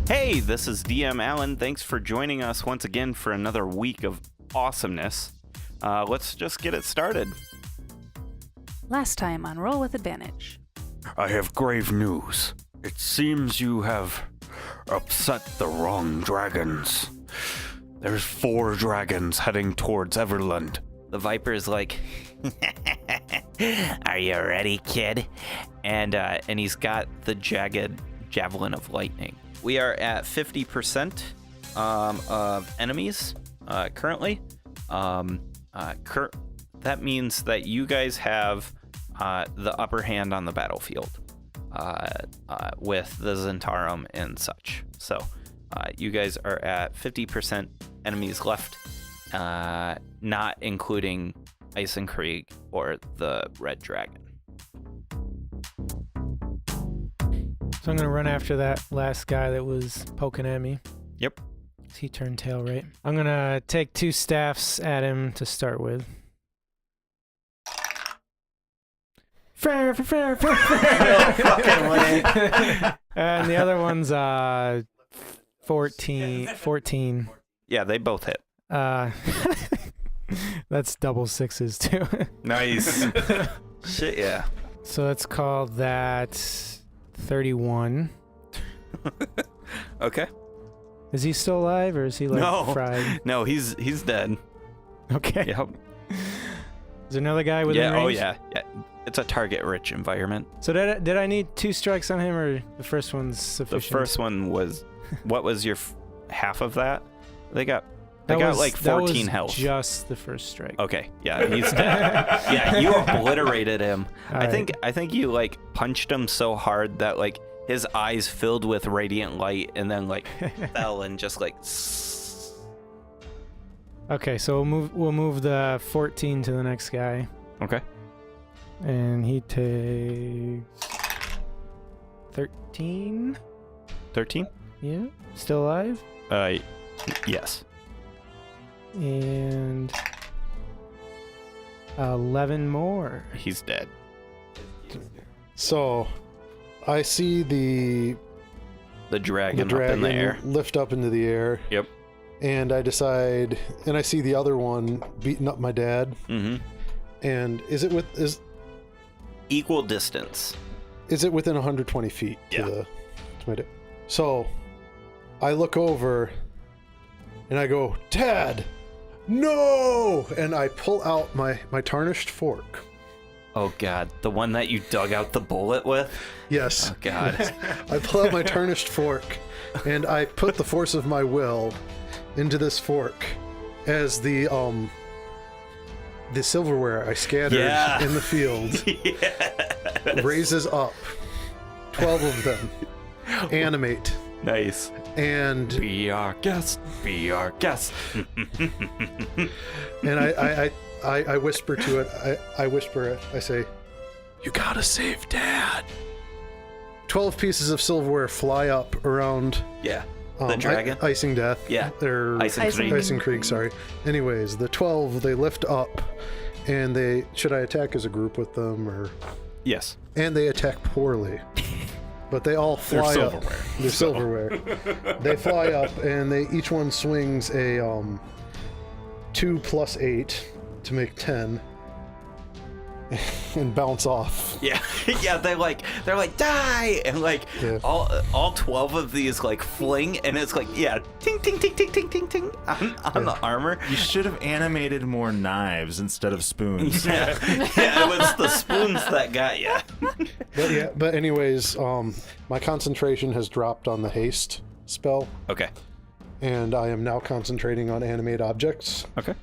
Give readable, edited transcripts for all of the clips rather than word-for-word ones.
Hey, this is DM Alan. Thanks for joining us once again for another week of awesomeness. Let's just get it started. Last time on Roll with Advantage. I have grave news. It seems you have upset the wrong dragons. There's 4 dragons heading towards Everland. The Viper's like, are you ready, kid? And he's got the jagged javelin of lightning. We are at 50% of enemies currently. That means that you guys have the upper hand on the battlefield with the Zentarum and such. So you guys are at 50% enemies left, not including Eisenkrieg or the Red Dragon. So I'm going to run after that last guy that was poking at me. Yep. He turned tail, right? I'm going to take 2 staffs at him to start with. Fair. No fucking way. And the other one's 14. Yeah, they both hit. That's double 6s too. Nice. Shit, yeah. So let's call that 31. Okay. Is he still alive or is he fried? No, he's dead. Okay. Yep. Is there another guy within range? Oh yeah. It's a target-rich environment. So did I need 2 strikes on him, or the first one's sufficient? The first one was, what was your half of that? They got like 14 health. Just the first strike. Okay, yeah, he's dead. Yeah, you obliterated him. I think you like punched him so hard that like his eyes filled with radiant light and then like fell and just like. Okay, so we'll move the 14 to the next guy. Okay. And he takes 13. 13? Yeah. Still alive? Yes. And 11 more. He's dead. So, I see the dragon up in the air. Lift up into the air. Yep. And I decide, and I see the other one beating up my dad. Mm-hmm. And is equal distance? Is it within 120 feet yeah. to my dad? So, I look over, and I go, Dad, no! And I pull out my tarnished fork. Oh God, the one that you dug out the bullet with? Yes. Oh God. I pull out my tarnished fork, and I put the force of my will into this fork as the silverware I scattered in the field raises up. 12 of them animate. Nice. And be our guest. And I whisper to it. I whisper it. I say, "You gotta save Dad." 12 pieces of silverware fly up around. Yeah. The dragon? Icing Death. Yeah. Eisenkrieg, sorry. Anyways, the 12, they lift up, and should I attack as a group with them, or? Yes. And they attack poorly. But they all fly up. They're silverware. They fly up, and each one swings a 2 + 8 to make 10. And bounce off. Yeah, yeah. They're like die, and like all 12 of these like fling, and it's like ting ting ting ting ting ting ting on the armor. You should have animated more knives instead of spoons. Yeah, it was the spoons that got you. But anyways, my concentration has dropped on the haste spell. Okay. And I am now concentrating on animate objects. Okay.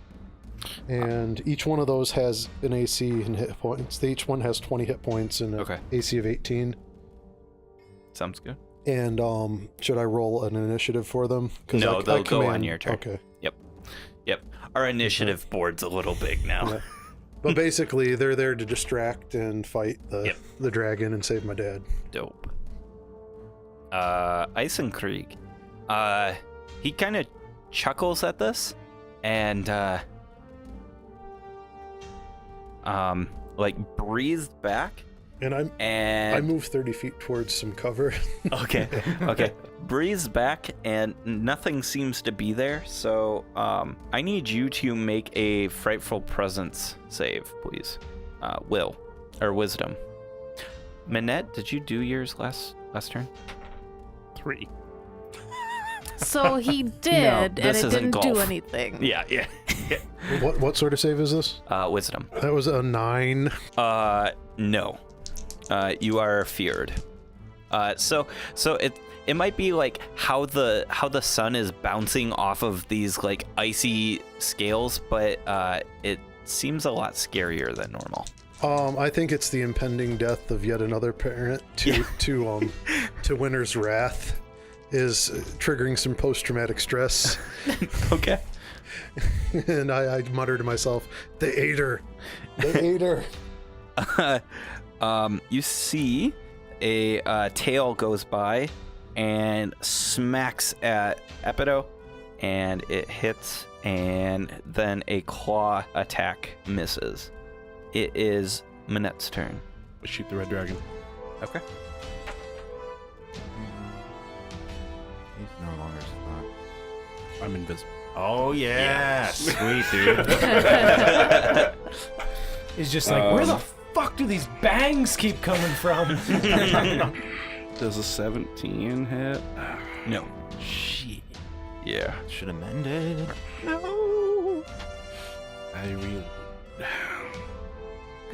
And each one of those has an AC and hit points. Each one has 20 hit points and an AC of 18. Sounds good. And should I roll an initiative for them? No, they'll go on your turn. Okay. Yep. Our initiative board's a little big now. Yeah. But basically, they're there to distract and fight the dragon and save my dad. Dope. Eisenkrieg. He kind of chuckles at this and like breathed back And I move 30 feet towards some cover. Okay. Breathe back, and nothing seems to be there. So I need you to make a Frightful Presence save, please. Will or Wisdom. Minette, did you do yours last turn? 3. So he did, and this it isn't didn't do golf. anything. Yeah. What sort of save is this? Wisdom. That was a 9. No. You are feared. So it might be like how the sun is bouncing off of these like icy scales, but it seems a lot scarier than normal. I think it's the impending death of yet another parent to Winter's Wrath is triggering some post-traumatic stress. Okay. And I mutter to myself, they ate her. You see a tail goes by and smacks at Epido, and it hits, and then a claw attack misses. It is Minette's turn. I shoot the red dragon. Okay. He's no longer stuck. I'm invisible. Oh, yeah. Sweet, dude. He's just like, where the fuck do these bangs keep coming from? Does a 17 hit? No. Shit. Yeah. Should have mended. No. I really...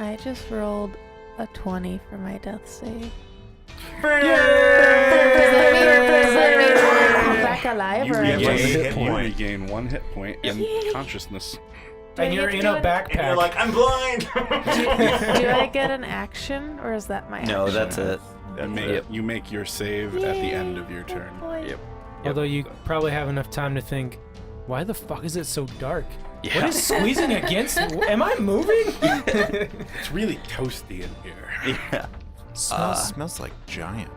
I just rolled a 20 for my death save. Yay! Does that mean I come back alive, or You I regain 1 hit point and consciousness. And you're in a backpack. And you're like, I'm blind. do I get an action, or is that my No, action? that's it. You make your save at the end of your turn. Yep. Although you probably have enough time to think, why the fuck is it so dark? Yeah. What is squeezing against? Am I moving? It's really toasty in here. Yeah. Smells like giant.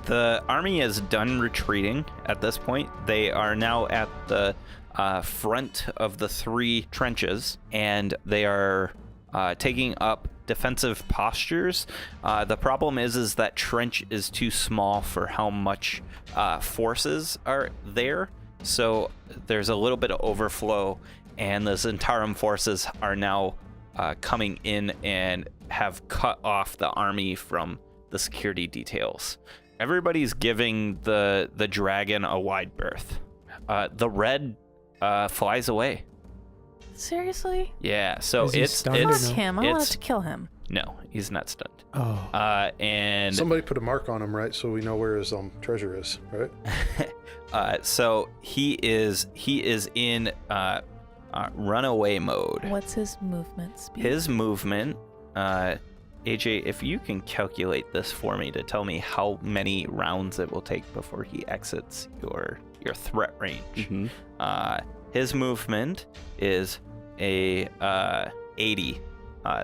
The army is done retreating at this point. They are now at the front of the 3 trenches, and they are taking up defensive postures. The problem is that trench is too small for how much forces are there. So there's a little bit of overflow, and the Zentarum forces are now coming in and have cut off the army from the security details. Everybody's giving the dragon a wide berth. The red flies away. Seriously? Yeah, so Is he stunned or Fuck no? him. I wanted to kill him. No, he's not stunned. Oh. And Somebody put a mark on him, right? So we know where his treasure is, right? so he is in runaway mode. What's his movement speed? His movement, AJ, if you can calculate this for me to tell me how many rounds it will take before he exits your threat range. Mm-hmm. His movement is a 80.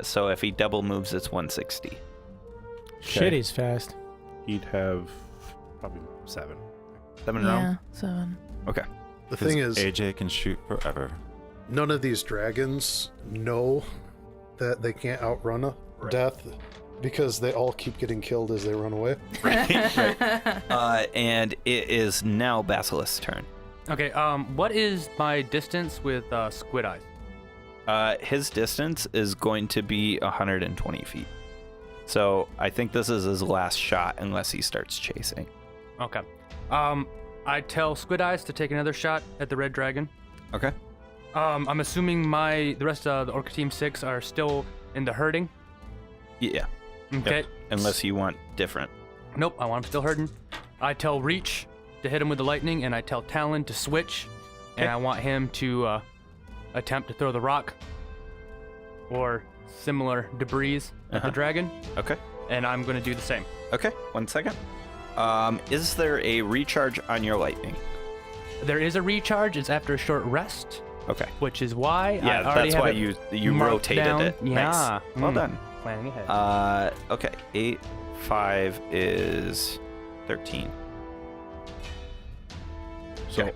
So if he double moves, it's 160. Shit, he's fast. He'd have probably 7. 7 rounds? 7. Okay. The thing is, AJ can shoot forever. none of these dragons know that they can't outrun a death because they all keep getting killed as they run away. And it is now Basilisk's turn. Okay, what is my distance with Squid Eyes? His distance is going to be 120 feet. So I think this is his last shot unless he starts chasing. Okay. I tell Squid Eyes to take another shot at the red dragon. Okay. I'm assuming the rest of the Orca Team 6 are still in the herding. Yeah. Okay. Yep. Unless you want different. Nope, I want him still herding. I tell Reach to hit him with the lightning, and I tell Talon to switch, and I want him to attempt to throw the rock or similar debris at the dragon. Okay. And I'm going to do the same. Okay. 1 second. Is there a recharge on your lightning? There is a recharge. It's after a short rest, Okay. which is why I Yeah, already that's have why it you marked rotated down. it. Yeah. Nice. Well done. Planning ahead. Okay. 8, 5 is 13. So Okay.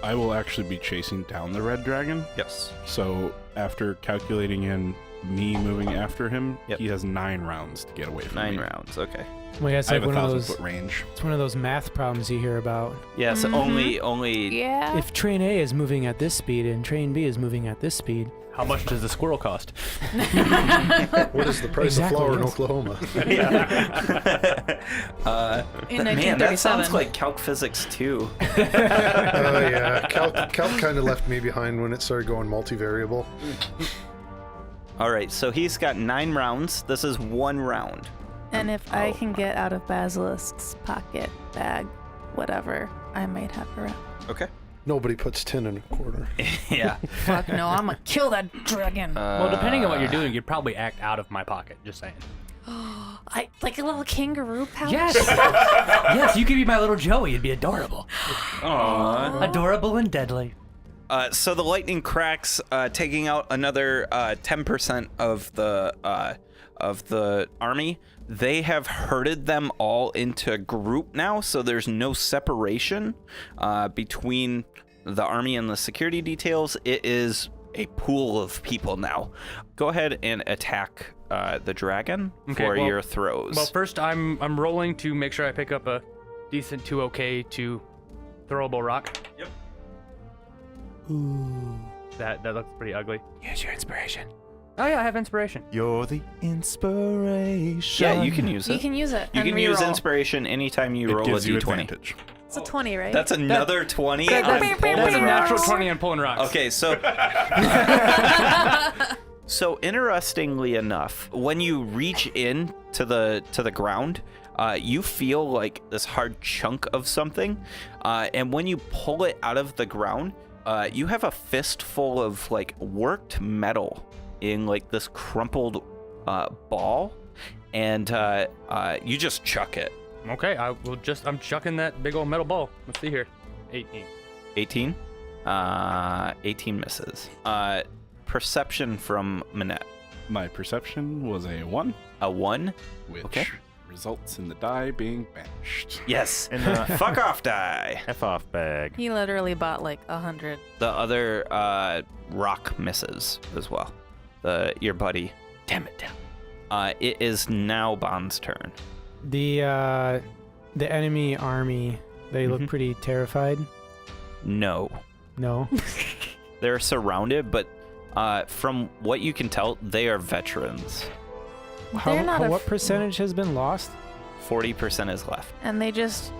I will actually be chasing down the red dragon. Yes. So after calculating in me moving after him, Yep. he has 9 rounds to get away from me. 9 rounds. Okay. Well, yeah, it's I like have a one of 1,000 those. foot range. It's one of those math problems you hear about. Yeah. So only. Yeah. If train A is moving at this speed and train B is moving at this speed, How much does the squirrel cost? What is the price Exactly, of flour in yes. Oklahoma? In Man, that 1937. sounds like calc physics too. Yeah, Calc kind of left me behind when it started going multivariable. All right. So he's got 9 rounds. This is 1 round. And if I can get out of Basilisk's pocket, bag, whatever, I might have a round. Okay. Nobody puts 10 in a quarter. Yeah. Fuck no, I'm gonna kill that dragon. Well, depending on what you're doing, you'd probably act out of my pocket. Just saying. I like a little kangaroo pouch. Yes. Yes, you could be my little Joey. It'd be adorable. Aww. Adorable and deadly. So the lightning cracks, taking out another 10% of the army. They have herded them all into a group now, so there's no separation between the army and the security details. It is a pool of people now. Go ahead and attack the dragon for your throws. Well, first I'm rolling to make sure I pick up a decent 2 to throwable rock. Yep. Ooh. That looks pretty ugly. Use your inspiration. Oh yeah, I have inspiration. You're the inspiration. Yeah, you can use it. You can use it. You and can use reroll. inspiration anytime you It roll a gives you d20. advantage. It's a 20, right? That's another 20 That's on a pulling natural rocks. 20 on pulling rocks. Okay, so so interestingly enough, when you reach in to the ground, you feel like this hard chunk of something, and when you pull it out of the ground, you have a fistful of like worked metal in like this crumpled ball, and you just chuck it. Okay, I'm chucking that big old metal ball. Let's see here. 18. 18? 18 misses. Perception from Manette. My perception was a 1, A 1? which Okay. results in the die being banished. Yes. And the Fuck off die. F off bag. He literally bought like 100. The other rock misses as well. Your buddy. Damn it. It is now Bond's turn. the enemy army, they look pretty terrified. No. No. They're surrounded, but from what you can tell, they are veterans. They're not What percentage has been lost? 40% is left. And they just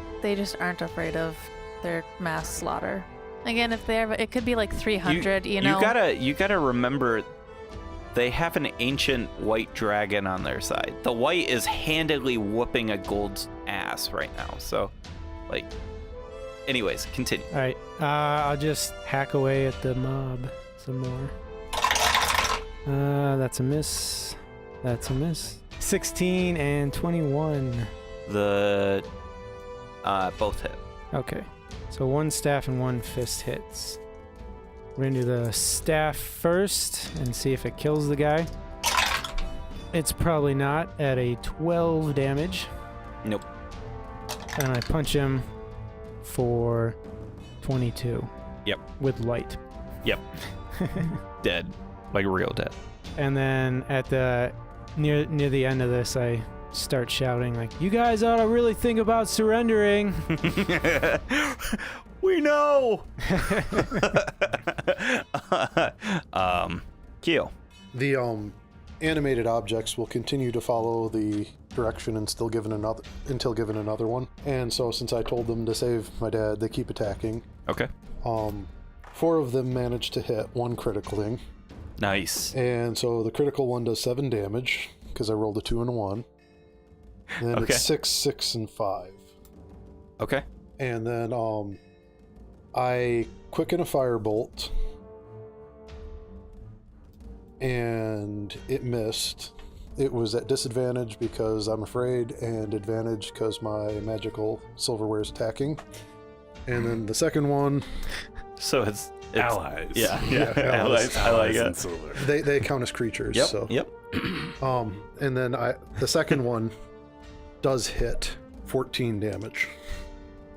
aren't afraid of their mass slaughter. Again, if they it could be like 300, you know. You gotta remember, they have an ancient white dragon on their side. The white is handedly whooping a gold's ass right now. So, like, anyways, continue. All right, I'll just hack away at the mob some more. That's a miss. That's a miss. 16 and 21. The both hit. Okay, so 1 staff and 1 fist hits. We're gonna do the staff first and see if it kills the guy. It's probably not at a 12 damage. Nope. And I punch him for 22. Yep. With light. Yep. Dead. Like real dead. And then at the near the end of this, I start shouting like, "You guys ought to really think about surrendering." We know. Keel. The animated objects will continue to follow the direction until given another one. And so since I told them to save my dad, they keep attacking. Okay. 4 of them managed to hit, 1 criticaling. Nice. And so the critical one does 7 damage because I rolled a 2 and a 1. And then Okay. it's 6, 6, and 5. Okay. And then I quicken a firebolt, and it missed. It was at disadvantage because I'm afraid, and advantage because my magical silverware is attacking. And then the second one, So it's Allies. Yeah. allies. I like and it. silver. they count as creatures. Yep. So Yep. and then the second one does hit 14 damage.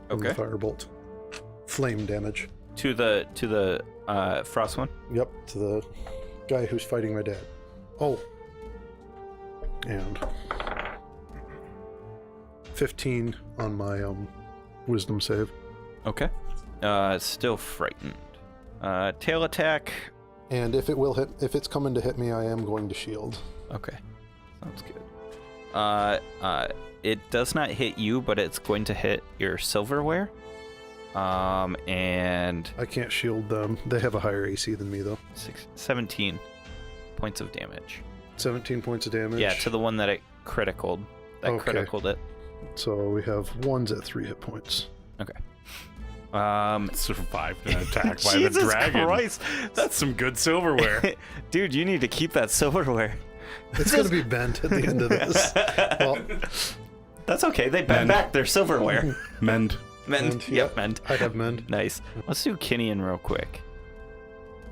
From the Okay. firebolt, flame damage. To the frost one. Yep, to the guy who's fighting my dad. Oh. And 15 on my wisdom save. Okay. Still frightened. Tail attack. And if it's coming to hit me, I am going to shield. Okay. Sounds good. It does not hit you, but it's going to hit your silverware. And I can't shield them. They have a higher AC than me, though. 17 points of damage. 17 points of damage. Yeah, to the one that it criticaled. Criticaled it. So we have ones at 3 hit points. Okay. Survived an attack by the Jesus dragon. Christ. That's some good silverware. Dude, you need to keep that silverware. It's going to be bent at the end of this. Well, that's okay. They bend back their silverware. Mend. Mend. Yep, mend. I have mend. Nice. Let's do Kinian real quick.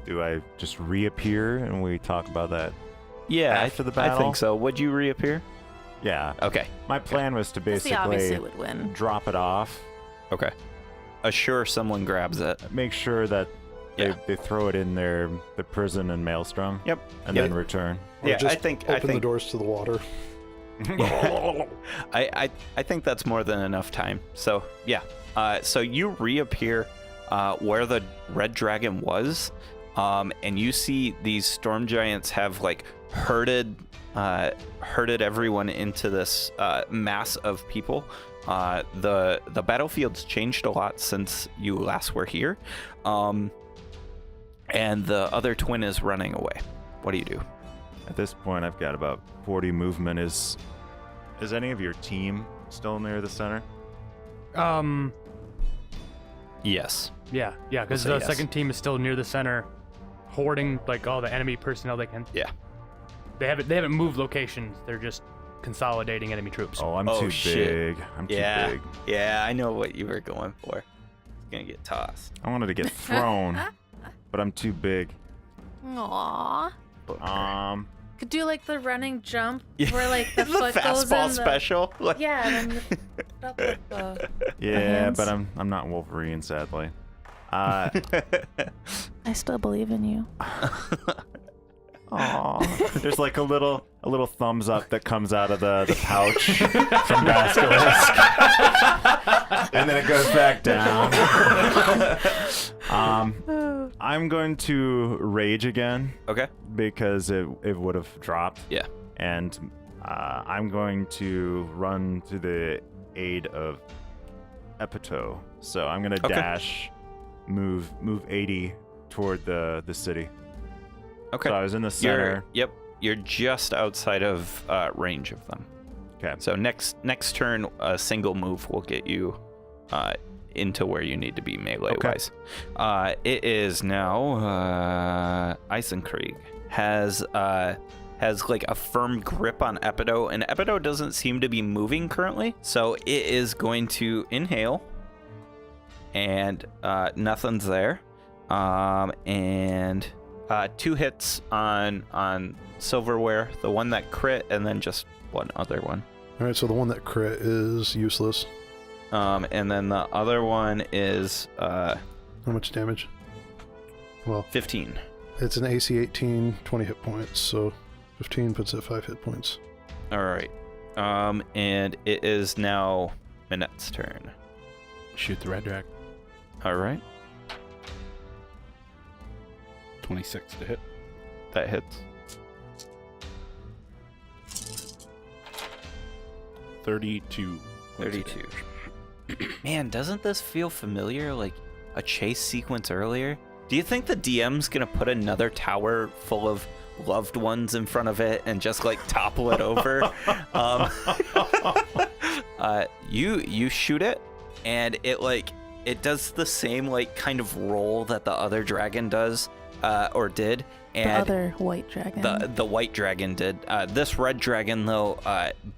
Do I just reappear and we talk about that? Yeah, After the battle? I think so. Would you reappear? Yeah. Okay. My plan was to See, obviously basically it would win. drop it off, Okay. Assure someone grabs it. make sure that Yeah. they throw it in the prison and maelstrom. Yep. And Yep. then return. Or Yeah, just I think open the doors to the water. I think that's more than enough time. So yeah. So you reappear where the red dragon was, and you see these storm giants have like herded everyone into this mass of people. The battlefield's changed a lot since you last were here, and the other twin is running away. What do you do? At this point, I've got about 40 movement. Is any of your team still near the center? Yeah, Yes. because say the yes. second team is still near the center, hoarding like all the enemy personnel they can. Yeah. They haven't moved locations. They're just consolidating enemy troops. Oh, I'm too shit. big. I'm too Yeah. big. Yeah, I know what you were going for. It's gonna get tossed. I wanted to get thrown, but I'm too big. Aww. Could do like the running jump where like the foot goes in fastball the... special. Like- Yeah, and then you up with the Yeah, hands. but I'm not Wolverine, sadly. I still believe in you. Aw. There's like a little thumbs up that comes out of the pouch from Basilisk. And then it goes back down. I'm going to rage again Okay. because it would have dropped. Yeah. And I'm going to run to the aid of Epito. So I'm going to Okay. dash, move 80 toward the city. Okay. So I was in the center. You're just outside of range of them. Okay. So next turn, a single move will get you into where you need to be melee wise. It is now Eisenkrieg has like a firm grip on Epito, and Epito doesn't seem to be moving currently. So it is going to inhale, and nothing's there, and 2 hits on silverware, the one that crit, and then just one other one. All right, so the one that crit is useless. And then the other one is How much damage? Well, 15. it's an AC 18, 20 hit points, so 15 puts it at 5 hit points. All right. And it is now Minette's turn. Shoot the red dragon. All right. 26 to hit. That hits. 32. 32. Man, doesn't this feel familiar, like a chase sequence earlier? Do you think the DM's gonna put another tower full of loved ones in front of it and just like topple it over? You shoot it, and it does the same like kind of roll that the other dragon does, or did. And The other white dragon. The white dragon did. This red dragon, though,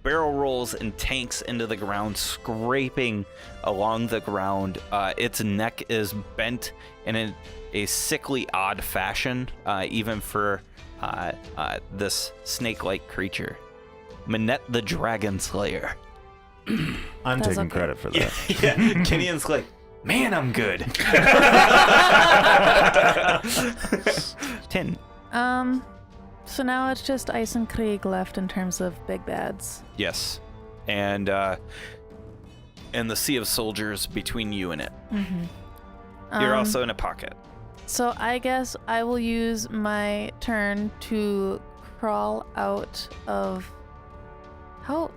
barrel rolls and tanks into the ground, scraping along the ground. Its neck is bent in a sickly odd fashion, even for this snake-like creature. Minette the Dragon Slayer. I'm That's taking okay. credit for that. Yeah, Kinian's like, man, I'm good. 10. So now it's just Ice and Krieg left in terms of big bads. Yes. And the sea of soldiers between you and it. Mm-hmm. You're also in a pocket. So I guess I will use my turn to crawl out of... How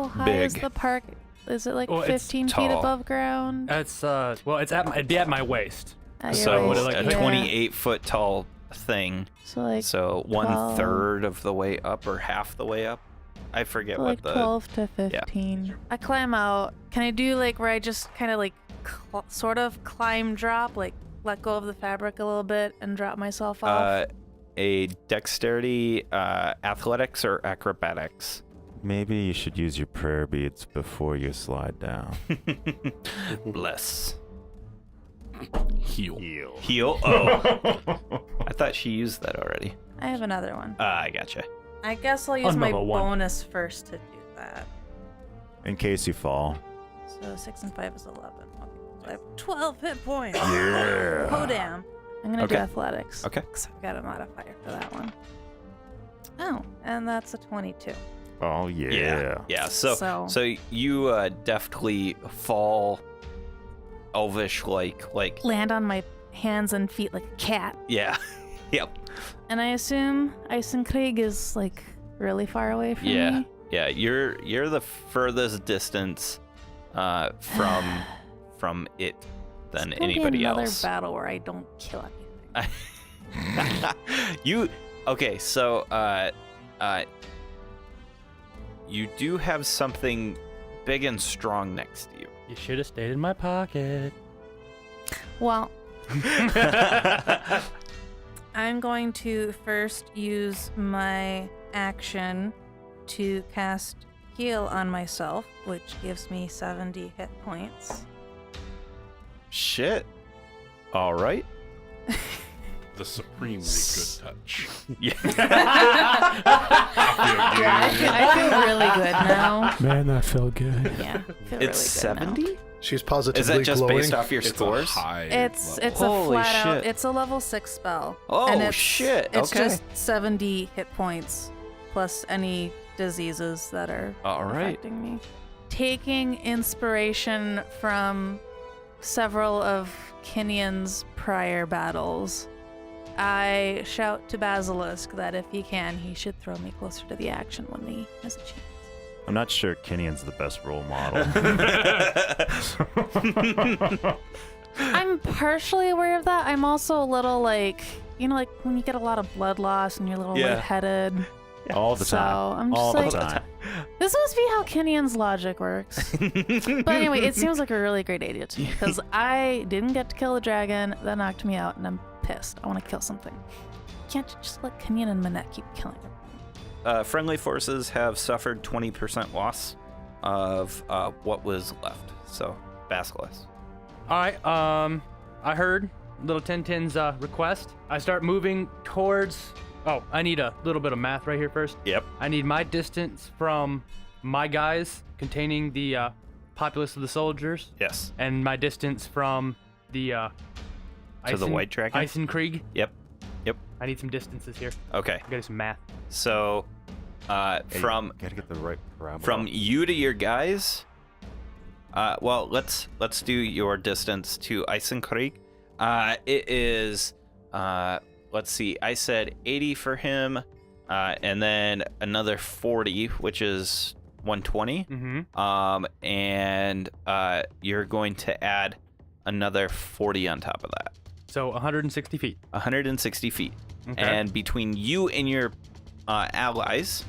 high is Big. the park? Is it like Well, it's 15 feet tall. above ground? That's it'd be at my waist. At your So waist, like a yeah. 28-foot tall thing. So like, So 12. 1/3 of the way up or half the way up. I forget so what like the 12 to 15. I climb out. Can I do like where I just kind of like sort of climb drop, like let go of the fabric a little bit and drop myself off? A dexterity, athletics or acrobatics. Maybe you should use your prayer beads before you slide down. Bless. Heal. Heal. Oh. I thought she used that already. I have another one. I gotcha. I guess I'll use my Another one. bonus first to do that. In case you fall. So 6 and 5 is 11. Okay. So I have 12 hit points. Yeah. Oh damn. I'm gonna do Okay. athletics. Okay. 'Cause I've got a modifier for that one. Oh, and that's a 22. Oh, yeah. Yeah. So you deftly fall elvish like Land on my hands and feet like a cat. yeah. Yep. And I assume Eisenkrieg is like really far away from Yeah. me. Yeah. You're the furthest distance from it than It's gonna anybody be another else. battle where I don't kill anything. You do have something big and strong next to you. You should have stayed in my pocket. Well, I'm going to first use my action to cast heal on myself, which gives me 70 hit points. Shit. All right. The supremely good touch. Yeah. I feel really good now. Man, that felt good. Yeah, feel It's really good now. 70? She's positively Is that just glowing. based off your It's scores? a high It's level. a Holy flat out. shit. It's a level 6 spell. Oh, and it's, shit, It's okay. just 70 hit points plus any diseases that are All right. affecting me. Taking inspiration from several of Kinion's prior battles, I shout to Basilisk that if he can, he should throw me closer to the action when he has a chance. I'm not sure Kinion's the best role model. I'm partially aware of that. I'm also a little like, like when you get a lot of blood loss and you're a little Yeah. lightheaded. All the So time. I'm just All like, the time. this must be how Kinion's logic works. But anyway, it seems like a really great idea to me because I didn't get to kill the dragon. That knocked me out, and I'm pissed. I want to kill something. Can't just let Kinion and Manette keep killing her. Friendly forces have suffered 20% loss of what was left. So, Basilisk. All right. I heard little Tintin's request. I start moving towards. Oh, I need a little bit of math right here first. Yep. I need my distance from my guys containing the populace of the soldiers, Yes. and my distance from the To the white dragon? Eisenkrieg. Yep. I need some distances here. Okay. I gotta do some math. So, from Gotta get the right parameter. from you to your guys. Well, let's do your distance to Eisenkrieg. It is. Let's see. I said 80 for him, and then another 40, which is 120. Mm-hmm. And you're going to add another 40 on top of that. So 160 feet. 160 feet. Okay. And between you and your allies,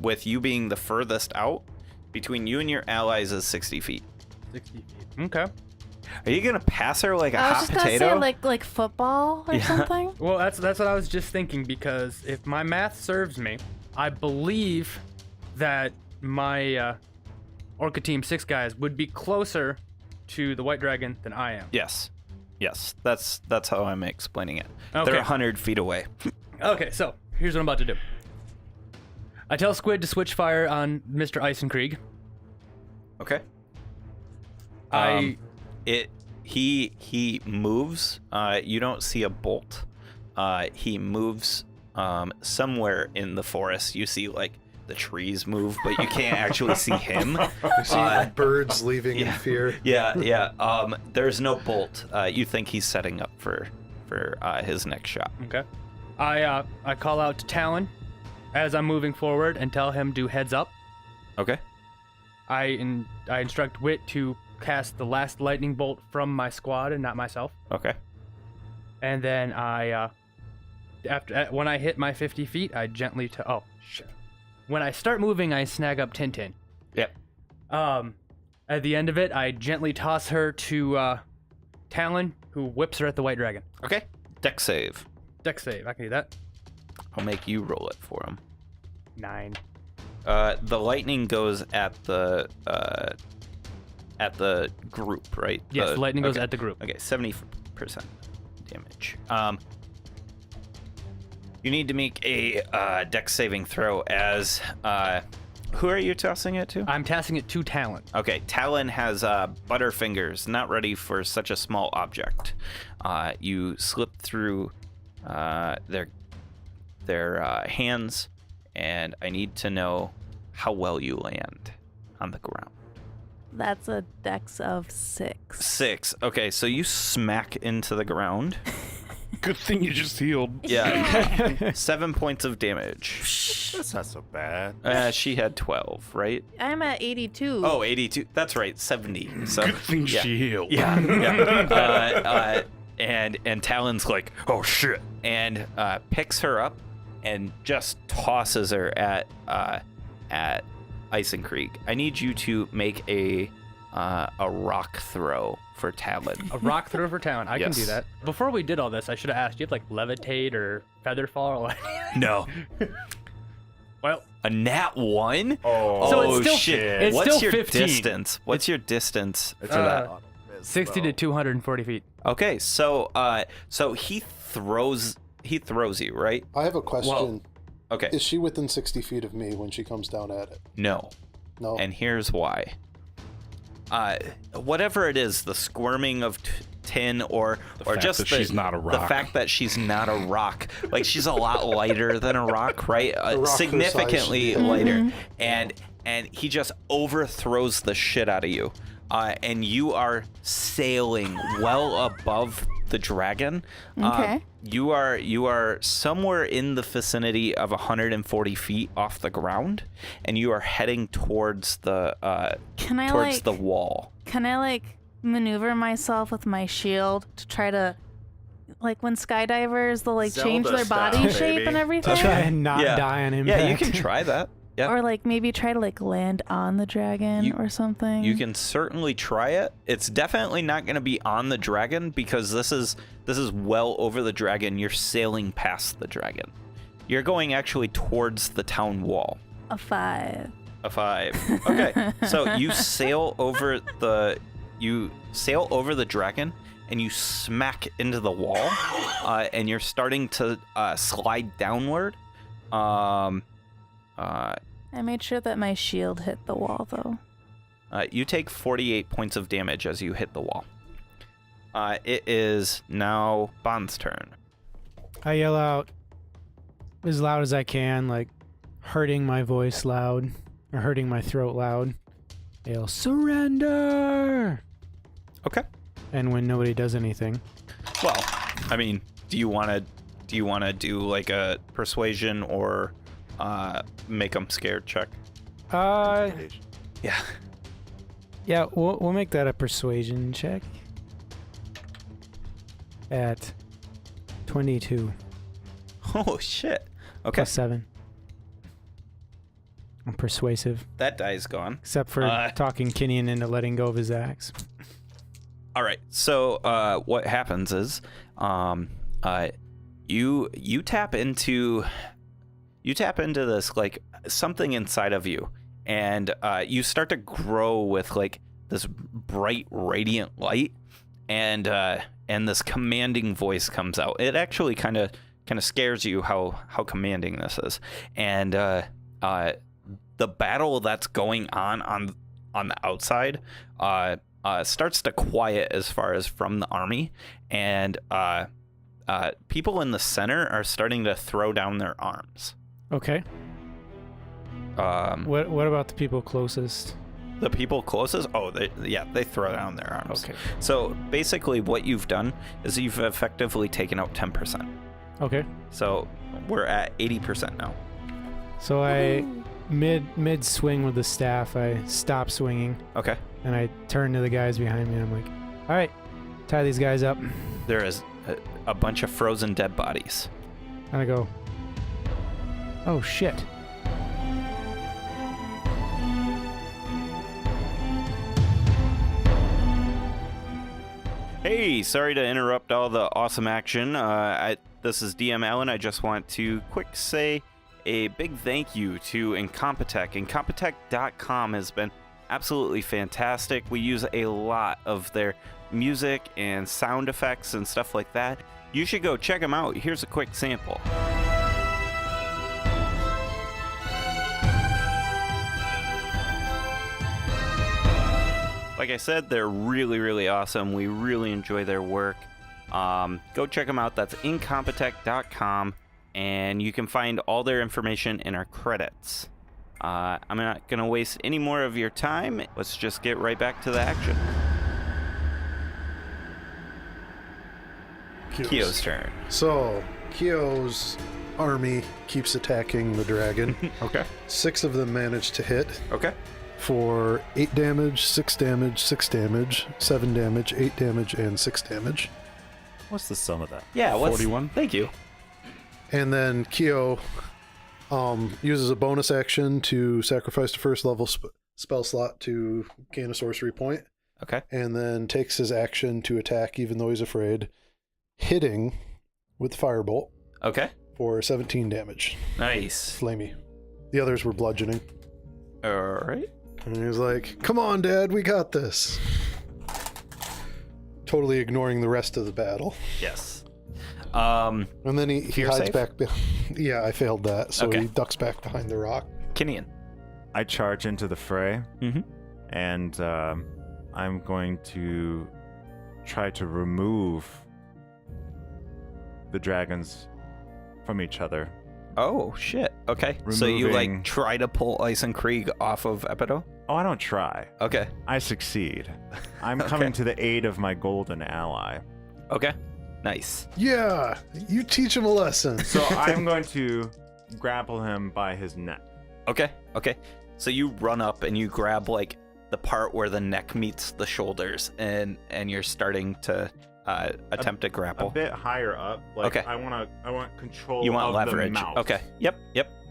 with you being the furthest out, between you and your allies is 60 feet. 60 feet. Okay. Are you gonna pass her like a I was hot just gonna potato? say like football or Yeah. something. Well, that's what I was just thinking, because if my math serves me, I believe that my Orca Team 6 guys would be closer to the White Dragon than I am. Yes, that's how I'm explaining it. Okay. They're 100 feet away. Okay, so here's what I'm about to do. I tell Squid to switch fire on Mr. Eisenkrieg. Okay. I He moves. You don't see a bolt. He moves somewhere in the forest. You see like the trees move, but you can't actually see him. I see birds leaving in fear. Yeah. There's no bolt. You think he's setting up for his next shot. Okay. I call out to Talon as I'm moving forward and tell him to heads up. Okay. I instruct Wit to cast the last lightning bolt from my squad and not myself. Okay. And then when I hit my 50 feet, I gently oh shit. When I start moving, I snag up Tintin. Yep. At the end of it, I gently toss her to Talon, who whips her at the white dragon. Okay. Dex save. Dex save. I can do that. I'll make you roll it for him. 9. The lightning goes at the group, right? Yes, the lightning goes at the group. Okay, 70% damage. You need to make a dex saving throw as who are you tossing it to? I'm tossing it to Talon. Okay, Talon has butterfingers, not ready for such a small object. You slip through their hands, and I need to know how well you land on the ground. That's a dex of 6. 6. Okay, so you smack into the ground. Good thing you just healed. Yeah. 7 points of damage. That's not so bad. She had 12, right? I'm at 82. Oh, 82. That's right, 70. So, Good thing yeah. she healed. Yeah. And Talon's like, oh shit, and picks her up and just tosses her at Icing Creek. I need you to make a rock throw for Talon. A rock throw for Talon. I can do Yes. that. Before we did all this, I should have asked, do you have like levitate or feather fall? Or No. Well, A nat 1? Oh, So it's still- shit. it's What's still your 15. distance? What's your distance for Uh, that? 60 to 240 feet. Okay, so he throws you, right? I have a question. Okay. Is she within 60 feet of me when she comes down at it? No. No. And here's why. Whatever it is, the squirming of tin or fact just that she's not a the rock. fact that she's not a rock, like she's a lot lighter than a rock, right? rock her Significantly size. lighter, and he just overthrows the shit out of you, and you are sailing well above the dragon. Okay. You are somewhere in the vicinity of 140 feet off the ground, and you are heading towards the the wall. Can I like maneuver myself with my shield to try to, like when skydivers they'll like change Zelda their body style, shape baby. and everything? Try and not Yeah. die on impact. Yeah, you can try that. Yeah. Or like maybe try to like land on the dragon or something. You can certainly try it. It's definitely not going to be on the dragon because this is well over the dragon. You're sailing past the dragon. You're going actually towards the town wall. A 5. A 5. Okay. So you sail over the dragon and you smack into the wall, and you're starting to slide downward. I made sure that my shield hit the wall though. You take 48 points of damage as you hit the wall. It is now Bond's turn. I yell out as loud as I can, like hurting my voice loud or hurting my throat loud. I yell, surrender! Okay. And when nobody does anything, Well, I mean, do you want to do like a persuasion or make them scared check? Yeah. yeah, we'll make that a persuasion check. At 22 Oh shit. Okay. plus 7. I'm persuasive, That die's gone. except for talking Kinian into letting go of his axe. All right. So what happens is you tap into this like something inside of you, and you start to grow with like this bright radiant light, and this commanding voice comes out. It actually kind of scares you how commanding this is, and the battle that's going on the outside starts to quiet as far as from the army, and people in the center are starting to throw down their arms. Okay. What about the people closest? The people closest, they throw down their arms. Okay. So basically what you've done is you've effectively taken out 10%. Okay. So we're at 80% now. So I mid swing with the staff, I stop swinging Okay. and I turn to the guys behind me and I'm like, all right, tie these guys up. There is a bunch of frozen dead bodies. And I go, oh shit. Hey, sorry to interrupt all the awesome action. This is DM Allen. I just want to say a big thank you to Incompetech. Incompetech.com has been absolutely fantastic. We use a lot of their music and sound effects and stuff like that. You should go check them out. Here's a quick sample. Like I said, they're really, really awesome. We really enjoy their work. Go check them out. That's Incompetech.com, and you can find all their information in our credits. I'm not going to waste any more of your time. Let's just get right back to the action. Kyo's turn. So, Kyo's army keeps attacking the dragon. Okay. 6 of them manage to hit Okay. for 8 damage, 6 damage, 6 damage, 7 damage, 8 damage, and 6 damage. What's the sum of that? Yeah, 41. Thank you. And then Kyo uses a bonus action to sacrifice the first level spell slot to gain a sorcery point. Okay. And then takes his action to attack even though he's afraid, hitting with Firebolt Okay. for 17 damage. Nice. Flamey. The others were bludgeoning. All right. And he was like, come on, Dad, we got this. Totally ignoring the rest of the battle. Yes. And then he Fear hides save? back. Yeah, I failed that. So Okay. he ducks back behind the rock. Kinian. I charge into the fray, Mm-hmm. and I'm going to try to remove the dragons from each other. Oh, shit. Okay. So you, Removing- try to pull Eisenkrieg off of Epido? Oh, I don't try. Okay. I succeed. I'm coming to the aid of my golden ally. Okay. Nice. Yeah, you teach him a lesson. So I'm going to grapple him by his neck. Okay. Okay. So you run up and you grab, the part where the neck meets the shoulders, and you're starting to attempt to grapple. A bit higher up. Okay. I want control You want of leverage. the mouth. Okay. Yep.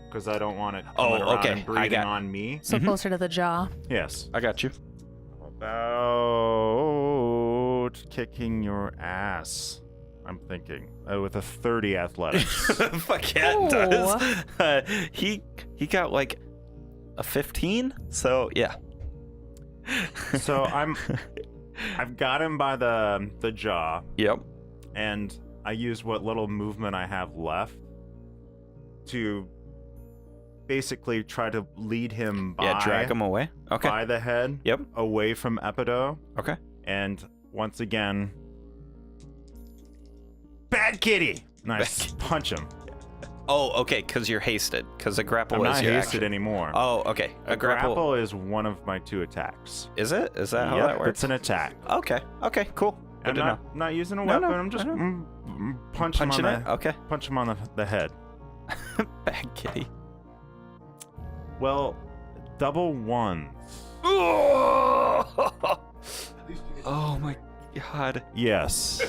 Because I don't want it Oh, coming around okay. and I breathing got- on me. So Mhm. closer to the jaw. Yes. I got you. About kicking your ass. I'm thinking with a 30 athletics. Fuck yeah, it does. He got a 15. So yeah. So I've got him by the jaw, Yep. and I use what little movement I have left to basically try to lead him by, Drag him away. Okay. by the head, Yep. away from Epido, Okay. and once again, bad kitty. Nice. Punch him. Oh, okay. Because you're hasted. Because a grapple I'm is not your hasted action. anymore. Oh, okay. A grapple is one of my 2 attacks. Is it? Is that how Yep, that works? it's an attack. Okay. Okay. Cool. Good I'm to know. not using a No, weapon. no, I'm just I know. punch him Punching on it. the Okay. punch him on the head. Bad kitty. Well, double ones. Oh my god. Yes.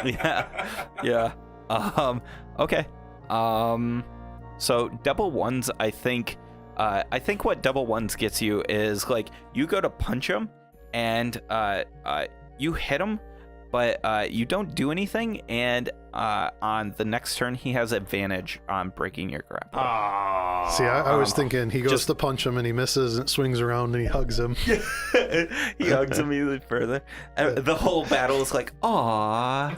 Yeah. Yeah. Okay. So double ones, I think what double ones gets you is you go to punch him and you hit him, but you don't do anything, and on the next turn he has advantage on breaking your grapple. See, I was thinking he goes just- to punch him and he misses and swings around and he hugs him. He hugs him even further. And the whole battle is aww.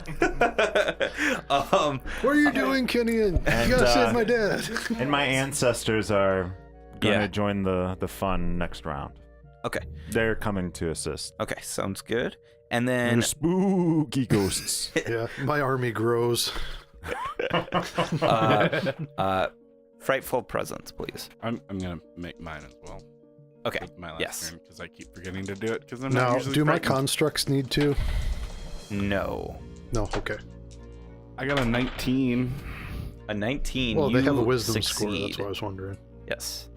What are you doing, Kinian? And, You gotta save my dad. And my ancestors are going Yeah. to join the fun next round. Okay. They're coming to assist. Okay, sounds good. And then They're spooky ghosts. Yeah, my army grows. frightful presence, please. I'm gonna make mine as well. Okay. For my last Yes. turn because I keep forgetting to do it because I'm not Now, usually do my frightened. constructs need to? No. No, okay. I got a 19. A 19. Well, they have a you wisdom score, succeed. that's what I was wondering. Yes.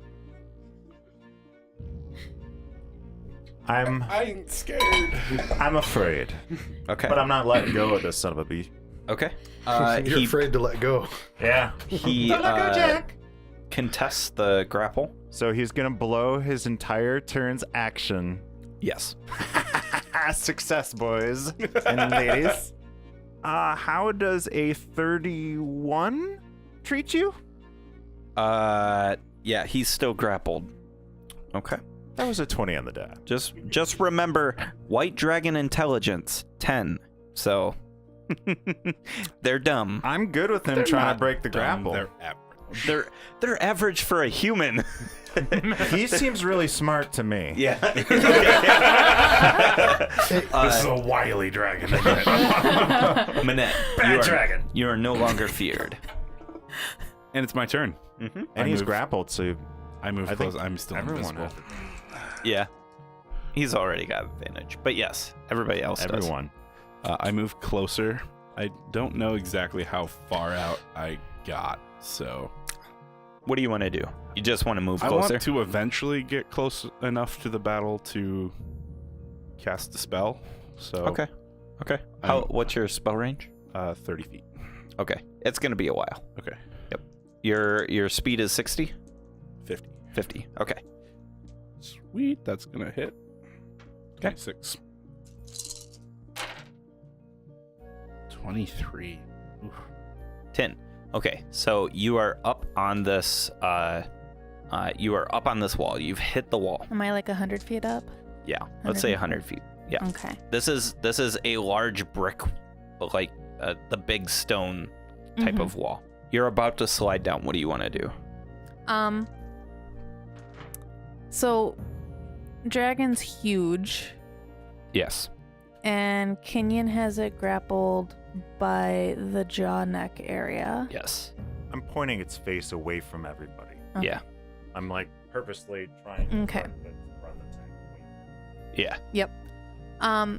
I'm I ain't scared. afraid, Okay. but I'm not letting go of this son of a bee. Okay. You're He afraid to let go. Yeah. contests the grapple. So he's gonna blow his entire turn's action. Yes. Success, boys and ladies. How does a 31 treat you? Yeah, he's still grappled. Okay. That was a 20 on the die. Just remember, white dragon intelligence 10. So they're dumb. I'm good with him They're trying not to break the dumb, grapple. They're average. They're average for a human. He seems really smart to me. Yeah. This is a wily dragon. Manette, Bad dragon. You are no longer feared. And it's my turn. Mm-hmm. And he's move. grappled, so I move I think close. I'm still everyone invisible. Yeah. He's already got advantage. But yes, everybody else does. everyone. I move closer. I don't know exactly how far out I got, so What do you want to do? You just want to move I closer? want to eventually get close enough to the battle to cast the spell. So Okay. Okay. What's your spell range? 30 feet. Okay. It's going to be a while. Okay. Your speed is 60? 50. 50. Okay. Sweet. That's gonna hit. Okay. 26. 23. Oof. 10. Okay. So you are up on this wall. You've hit the wall. Am I like 100 feet up? Yeah. Let's say 100 feet. Yeah. Okay. This is a large brick, like the big stone type of wall. You're about to slide down. What do you want to do? So dragon's huge, Yes. and Kenyon has it grappled by the jaw neck area. Yes. I'm pointing its face away from everybody. Okay. Yeah. I'm like purposely trying to Okay. run the tank away. Yeah.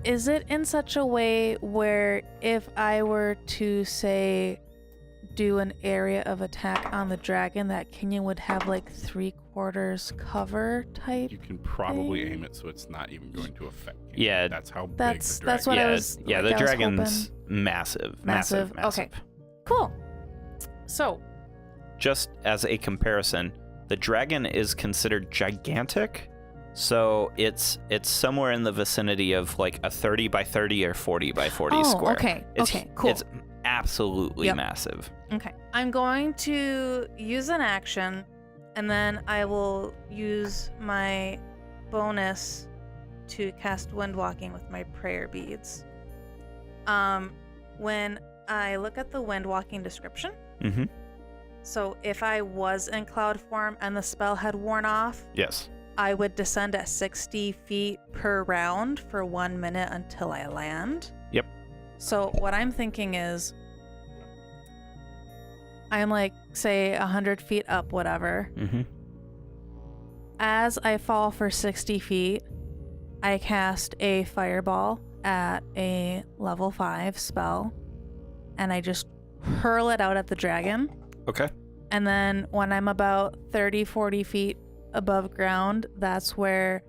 Is it in such a way where if I were to say do an area of attack on the dragon that Kenyon would have like 3/4 cover type? You can probably Thing. aim it so it's not even going to affect you. Yeah. That's how big That's the dragon what I yeah. was. Yeah. like, The I was dragon's hoping. massive. Massive. Okay. Cool. So Just as a comparison, the dragon is considered gigantic. So it's somewhere in the vicinity of like a 30 by 30 or 40 by 40 Oh, square. okay. It's, Okay, cool. It's absolutely Yep. massive. okay, I'm going to use an action, and then I will use my bonus to cast wind walking with my prayer beads. When I look at the wind walking description, Mm-hmm. so if I was in cloud form and the spell had worn off, Yes. I would descend at 60 feet per round for 1 minute until I land. Yep. So what I'm thinking is, I'm like, say, 100 feet up, whatever. Mm-hmm. As I fall for 60 feet, I cast a fireball at a level 5 spell, and I just hurl it out at the dragon. Okay. And then when I'm about 30, 40 feet above ground, that's where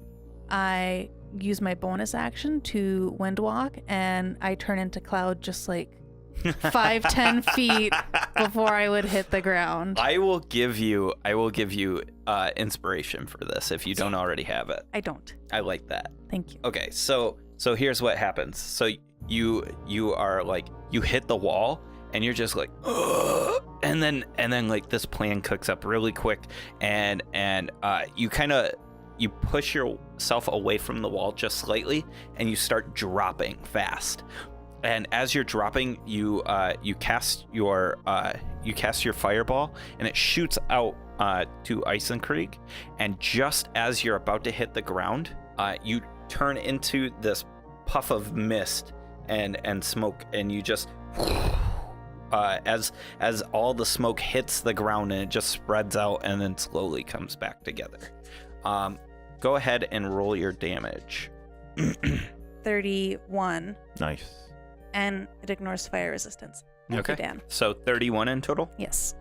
I use my bonus action to wind walk, and I turn into cloud just like 5-10 feet before I would hit the ground. I will give you inspiration for this if you don't already have it. I don't. I like that. Thank you. Okay, so here's what happens. So you are like, you hit the wall and you're just like, ugh, and then like this plan cooks up really quick, and you push yourself away from the wall just slightly, and you start dropping fast. And as you're dropping, you cast your fireball, and it shoots out to Eisenkrieg. And just as you're about to hit the ground, you turn into this puff of mist and smoke, and you just as all the smoke hits the ground and it just spreads out and then slowly comes back together. Go ahead and roll your damage. 31. Nice. And it ignores fire resistance. Thank you, Dan. So 31 in total? Yes.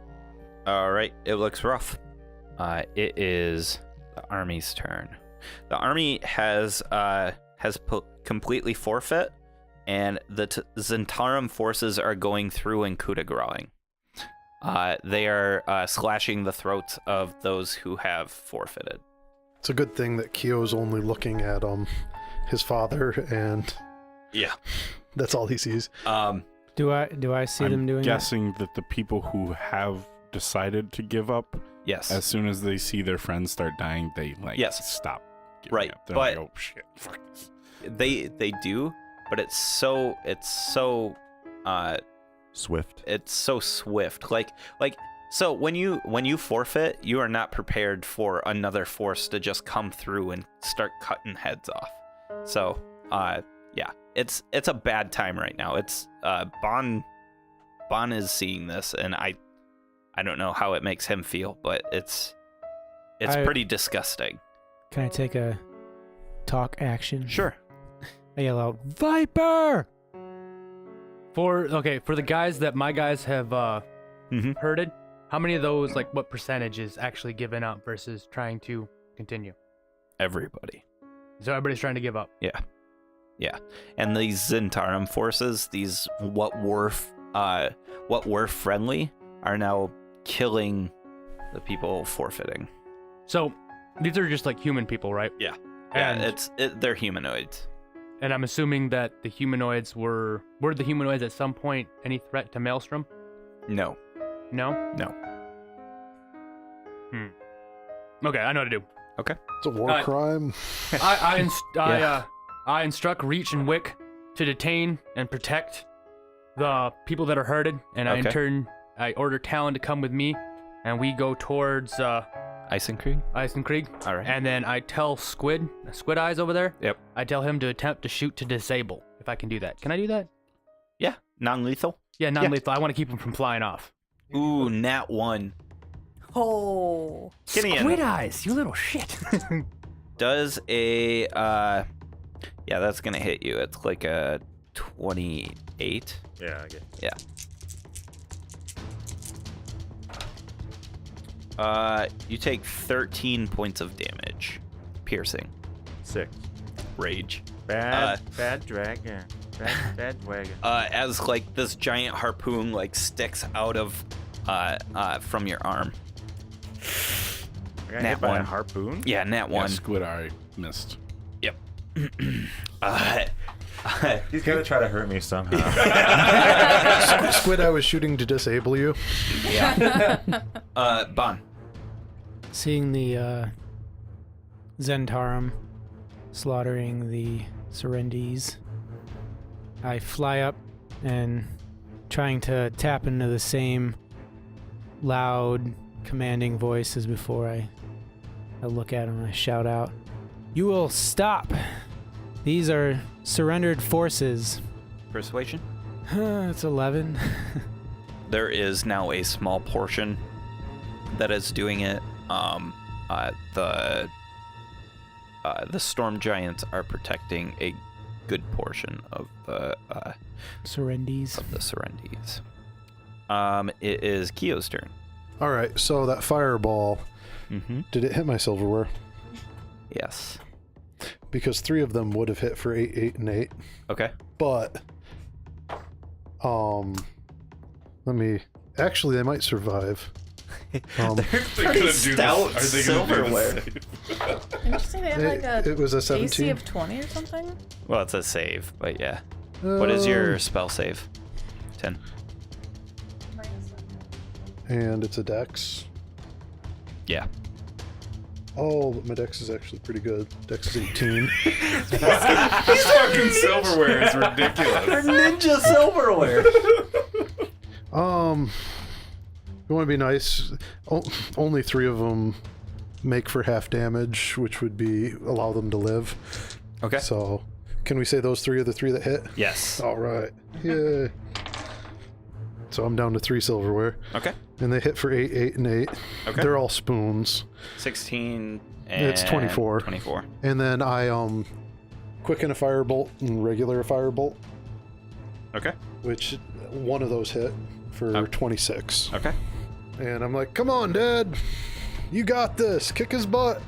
All right, it looks rough. It is the army's turn. The army has completely forfeit, and the Zentarum forces are going through and coup de grace. They are slashing the throats of those who have forfeited. It's a good thing that Kyo's only looking at his father, and yeah, that's all he sees. Do I see them doing I'm guessing that the people who have decided to give up, yes, as soon as they see their friends start dying, they stop giving right up. They're but like, oh shit, fuck this. They do, but it's so Swift. It's so swift. Like so when you forfeit, you are not prepared for another force to just come through and start cutting heads off. So yeah, it's a bad time right now. It's Bon is seeing this, and I don't know how it makes him feel, but it's pretty disgusting. Can I take a talk action? Sure. I yell out, Viper! For the guys that my guys have herded, how many of those, like, what percentage is actually given up versus trying to continue? Everybody. So everybody's trying to give up. Yeah. And these Zentarum forces, these what were friendly, are now killing the people forfeiting. So these are just like human people, right? Yeah. And, They're humanoids. And I'm assuming that the humanoids were the humanoids at some point any threat to Maelstrom? No. No? No. Okay, I know what to do. Okay. It's a war crime. I instruct Reach and Wick to detain and protect the people that are herded, and I in turn order Talon to come with me, and we go towards Eisenkrieg? Eisenkrieg. All right. And then I tell Squid Eyes over there. Yep. I tell him to attempt to shoot to disable, if I can do that. Can I do that? Yeah. Non-lethal? Yeah, non-lethal. I want to keep him from flying off. Ooh, nat 1. Oh. Squid Eyes, you little shit. Does a yeah, that's gonna hit you. It's like a 28. Yeah, I get. Yeah. You take 13 points of damage. Piercing. 6. Rage. Bad dragon. Bad wagon. As like this giant harpoon like sticks out of from your arm. I got hit by a harpoon? Yeah, nat 1. Yeah, Squid Eye missed. Yep. He's gonna try to hurt me somehow. Squid, I was shooting to disable you. Yeah. Bon. Seeing the Zentarum slaughtering the Serendis, I fly up and trying to tap into the same loud, commanding voice as before. I look at him and I shout out, "You will stop! These are surrendered forces." Persuasion? It's 11. There is now a small portion that is doing it. The storm giants are protecting a good portion of the Serendis. It is Kyo's turn. All right, so that fireball, did it hit my silverware? Yes. Because 3 of them would have hit for 8, 8, and 8. Okay. But, actually, they might survive. Pretty stout silverware. Didn't you say they had like a it was a 17. AC of 20 or something? Well, it's a save, but yeah. What is your spell save? 10. And it's a dex. Yeah. Oh, but my dex is actually pretty good. Dex is 18. This fucking silverware is ridiculous. They're ninja silverware. You want to be nice. Only 3 of them make for half damage, which would be allow them to live. Okay. So Can we say those 3 are the 3 that hit? Yes. All right. Yay. So I'm down to 3 silverware. Okay. And they hit for 8, 8, and 8. Okay. They're all spoons. 16 and It's 24. 24. And then I quicken a firebolt and regular a firebolt, Okay. which one of those hit for 26. Okay. And I'm like, come on, Dad. You got this. Kick his butt.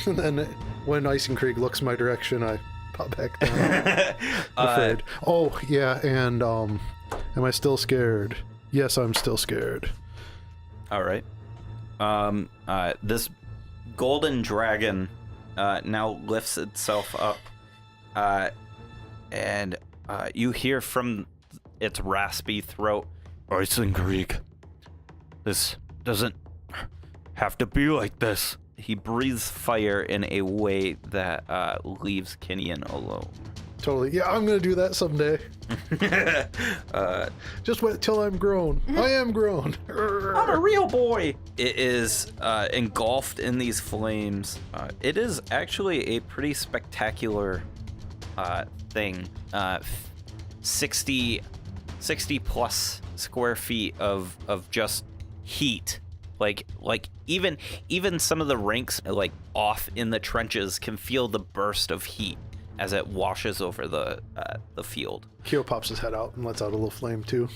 And then when Eisenkrieg looks my direction, I pop back down. Afraid. Oh, yeah, and am I still scared? Yes, I'm still scared. All right. This golden dragon now lifts itself up, and you hear from its raspy throat, Eisenkrieg, this doesn't have to be like this. he breathes fire in a way that leaves Kenyon alone. Totally. Yeah, I'm going to do that someday. Just wait till I'm grown. I am grown. I'm a real boy. It is engulfed in these flames. It is actually a pretty spectacular thing. 60 plus square feet of just heat. Like even some of the ranks like off in the trenches can feel the burst of heat as it washes over the field. Kyo pops his head out and lets out a little flame too.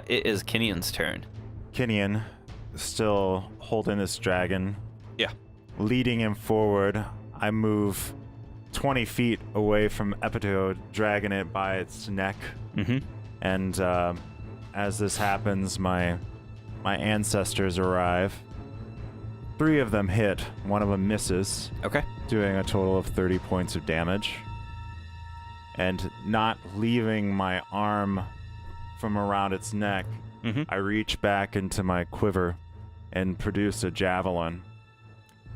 It is Kenyon's turn. Kenyon, still holding this dragon. Yeah. Leading him forward, I move 20 feet away from Epito, dragging it by its neck. Mm-hmm. And as this happens, my ancestors arrive. 3 of them hit. 1 of them misses, Okay. doing a total of 30 points of damage. And not leaving my arm from around its neck, Mm-hmm. I reach back into my quiver and produce a javelin.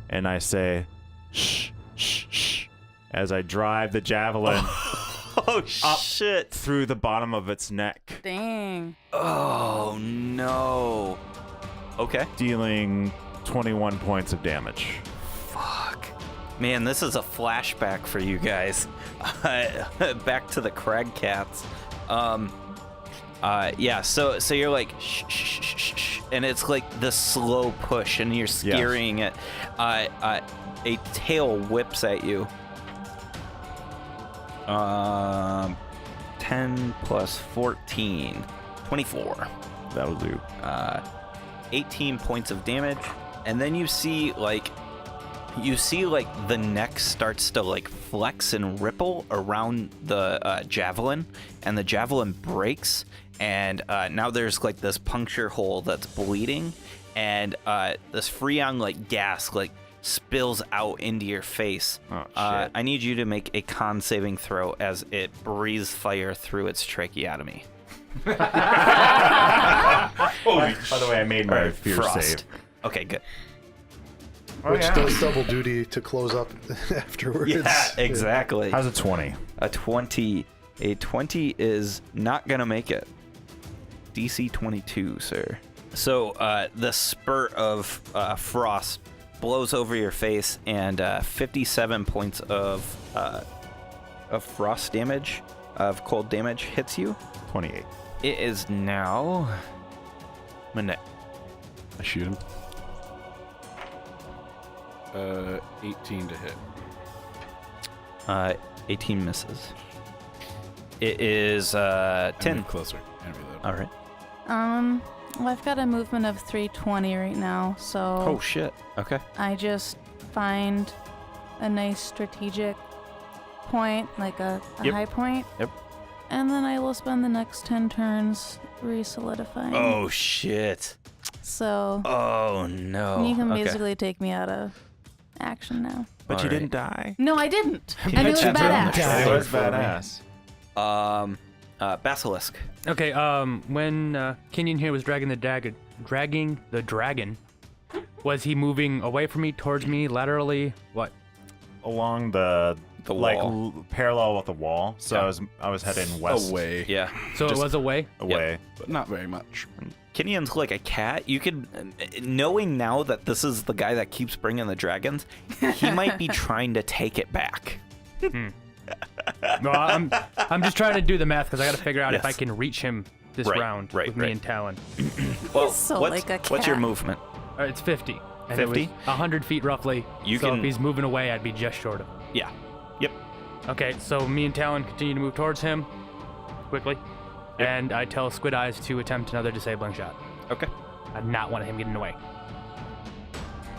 And I say, shh, shh, shh, as I drive the javelin Oh Up. shit! through the bottom of its neck, Dang. Oh no. Okay. dealing 21 points of damage. Fuck. Man, this is a flashback for you guys. Back to the Crag Cats. Yeah, so you're like, shh, shh, shh, shh, shh, and it's like the slow push, and you're scaring it. A tail whips at you. 10 plus 14. 24. That'll do. 18 points of damage, and then you see like the neck starts to like flex and ripple around the javelin, and the javelin breaks, and now there's like this puncture hole that's bleeding, and this freon like gas like spills out into your face. Oh, shit. I need you to make a con saving throw as it breathes fire through its tracheotomy. By the way, I made my fear Frost. save. Okay, good. Which does double duty to close up afterwards. Yeah, exactly. How's a 20? A 20 is not gonna make it. DC 22, sir. So the spurt of frost blows over your face, and 57 points of frost damage, of cold damage, hits you. 28. It is now Manette. I shoot him. 18 to hit. 18 misses. It is 10. Move closer. And reload. All right. Well, I've got a movement of 320 right now, so Oh shit. Okay. I just find a nice strategic point, like a Yep. high point. Yep. And then I will spend the next 10 turns re-solidifying. Oh shit. So Oh no. you can Okay. basically take me out of action now. But All you right. didn't die. No, I didn't. Can And you it was check it on the badass. It was for me? badass. Basilisk. Okay, when Kenyon here was dragging the dragon, was he moving away from me, towards me, laterally? What? Along the like wall. parallel with the wall. So Yeah. I was heading west. Away. Yeah. So Just- it was away? Away. But not very much. Kinion's like a cat. You could, knowing now that this is the guy that keeps bringing the dragons, he might be trying to take it back. No, I'm just trying to do the math because I got to figure out if I Yes. can reach him this round with me and Talon. Well, so what's, like a what's your cat. movement? It's 50. And 50? it was 100 feet roughly. You so can- if he's moving away, I'd be just short of him. Yeah. Yep. Okay, so me and Talon continue to move towards him quickly. Yep. And I tell Squid Eyes to attempt another disabling shot. Okay. I do not want him getting away.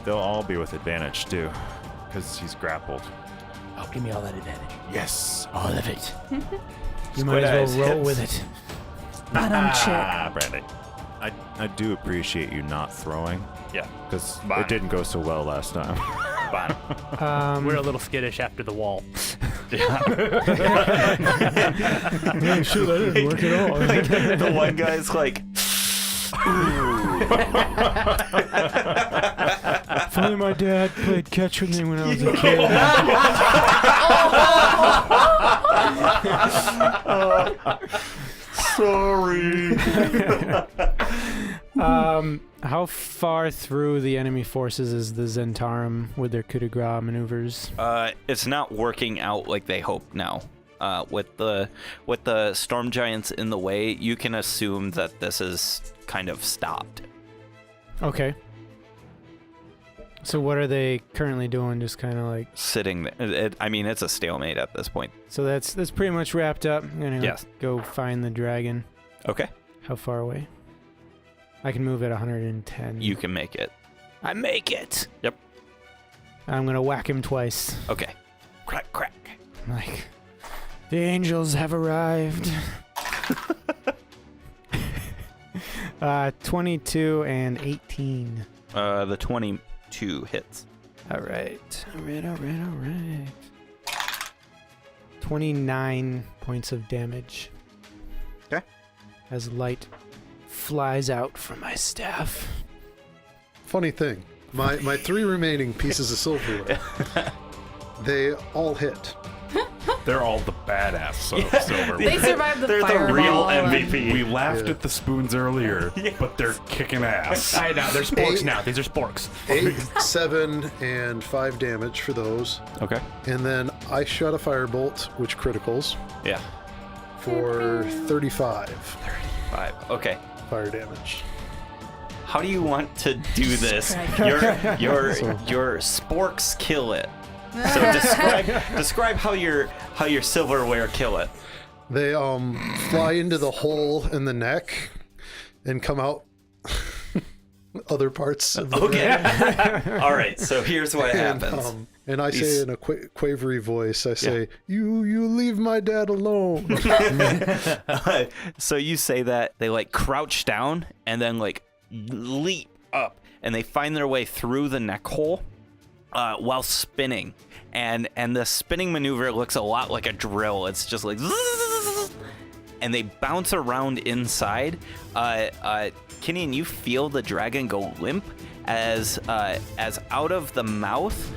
They'll all be with advantage too, because he's grappled. Oh, give me all that advantage. Yes. All of it. You might as well roll hits. with it. Brandy. I do appreciate you not throwing, Yeah. because Fine. it didn't go so well last time. Fine. We're a little skittish after the wall. Yeah, sure, that didn't work at all. Like, the one guy's like, If only my dad played catch with me when I was a kid. sorry. How far through the enemy forces is the Zentarum with their coup de grace maneuvers? It's not working out like they hope now. With the storm giants in the way, you can assume that this is kind of stopped. Okay. So what are they currently doing? Just kind of like... Sitting there. I mean, it's a stalemate at this point. So that's pretty much wrapped up. I'm gonna Yes. go find the dragon. Okay. How far away? I can move at 110. You can make it. I make it! Yep. I'm gonna whack him twice. Okay. Crack, crack. Like, the angels have arrived. 22 and 18. The 22 hits. All right. 29 points of damage. Okay. As light flies out from my staff. Funny thing, my 3 remaining pieces of silverware, they all hit. They're all the badass silverware. They survived the They're the fireball. real and- MVP. We laughed Yeah. at the spoons earlier, but they're kicking ass. I know, they're sporks Eight. now. These are sporks. 8, 7, and 5 damage for those. Okay. And then I shot a firebolt, which criticals, Yeah. for 35 5. Okay. fire damage. How do you want to do this? Your sporks kill it. So describe how your silverware kill it. They fly into the hole in the neck and come out other parts of the Okay. All right. So here's what happens. and I These- say in a quavery voice, I say, "You leave my dad alone." So you say that they like crouch down and then like leap up, and they find their way through the neck hole while spinning. And the spinning maneuver looks a lot like a drill. It's just like, and they bounce around inside. Kinian, you feel the dragon go limp as out of the mouth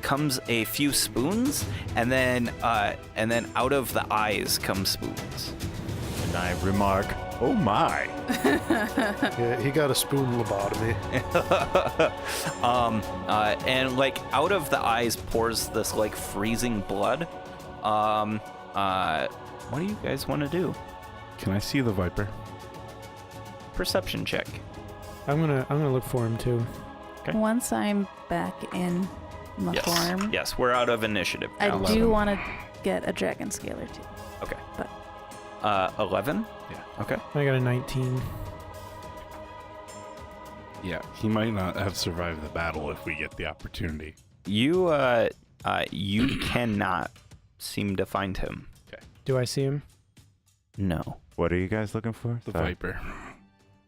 comes a few spoons, and then out of the eyes come spoons. And I remark, "Oh my!" Yeah, he got a spoon lobotomy. And like out of the eyes pours this like freezing blood. What do you guys want to do? Can I see the viper? Perception check. I'm gonna look for him too. Once I'm back in my form, Yes, we're out of initiative I now. do want to get a dragon scaler too. Okay. But 11? Yeah. Okay. I got a 19. Yeah, he might not have survived the battle if we get the opportunity. You cannot seem to find him. Do I see him? No. What are you guys looking for? The Sorry. viper.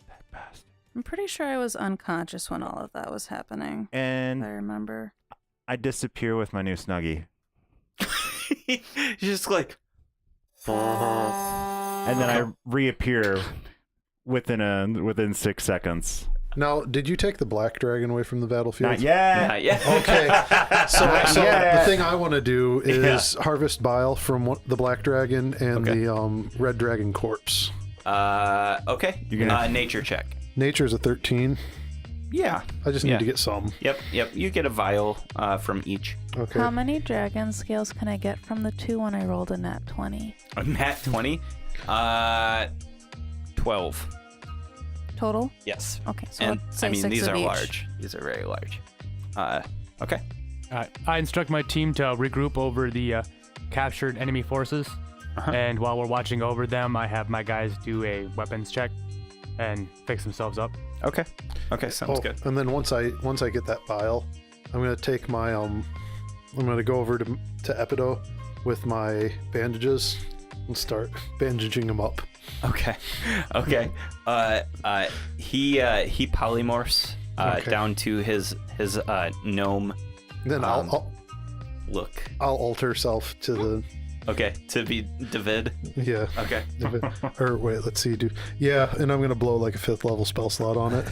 That bastard. I'm pretty sure I was unconscious when all of that was happening. If I And remember. I disappear with my new snuggie. He's just like, And then I reappear within 6 seconds. Now, did you take the black dragon away from the battlefield? Not yet. not yet. Okay, so yet. the thing I want to do is harvest bile from the black dragon and Okay. the red dragon corpse. Okay. You're gonna- Nature check. Nature's a 13. Yeah. I just need to get some. Yep. You get a vial from each. Okay. How many dragon scales can I get from the 2 when I rolled a nat 20? A nat 20? 12. Total? Yes. Okay, so And let's say I mean, 6 these of are each. large. These are very large. Okay. I instruct my team to regroup over the captured enemy forces, and while we're watching over them, I have my guys do a weapons check and fix themselves up. Okay. Sounds good. And then once I get that vial, I'm gonna take my I'm gonna go over to Epido with my bandages and start bandaging him up. Okay. He polymorphs down to his gnome. Then I'll alter self to the. Okay, to be David. Yeah. Okay. Or wait, let's see. And I'm gonna blow like a 5th level spell slot on it.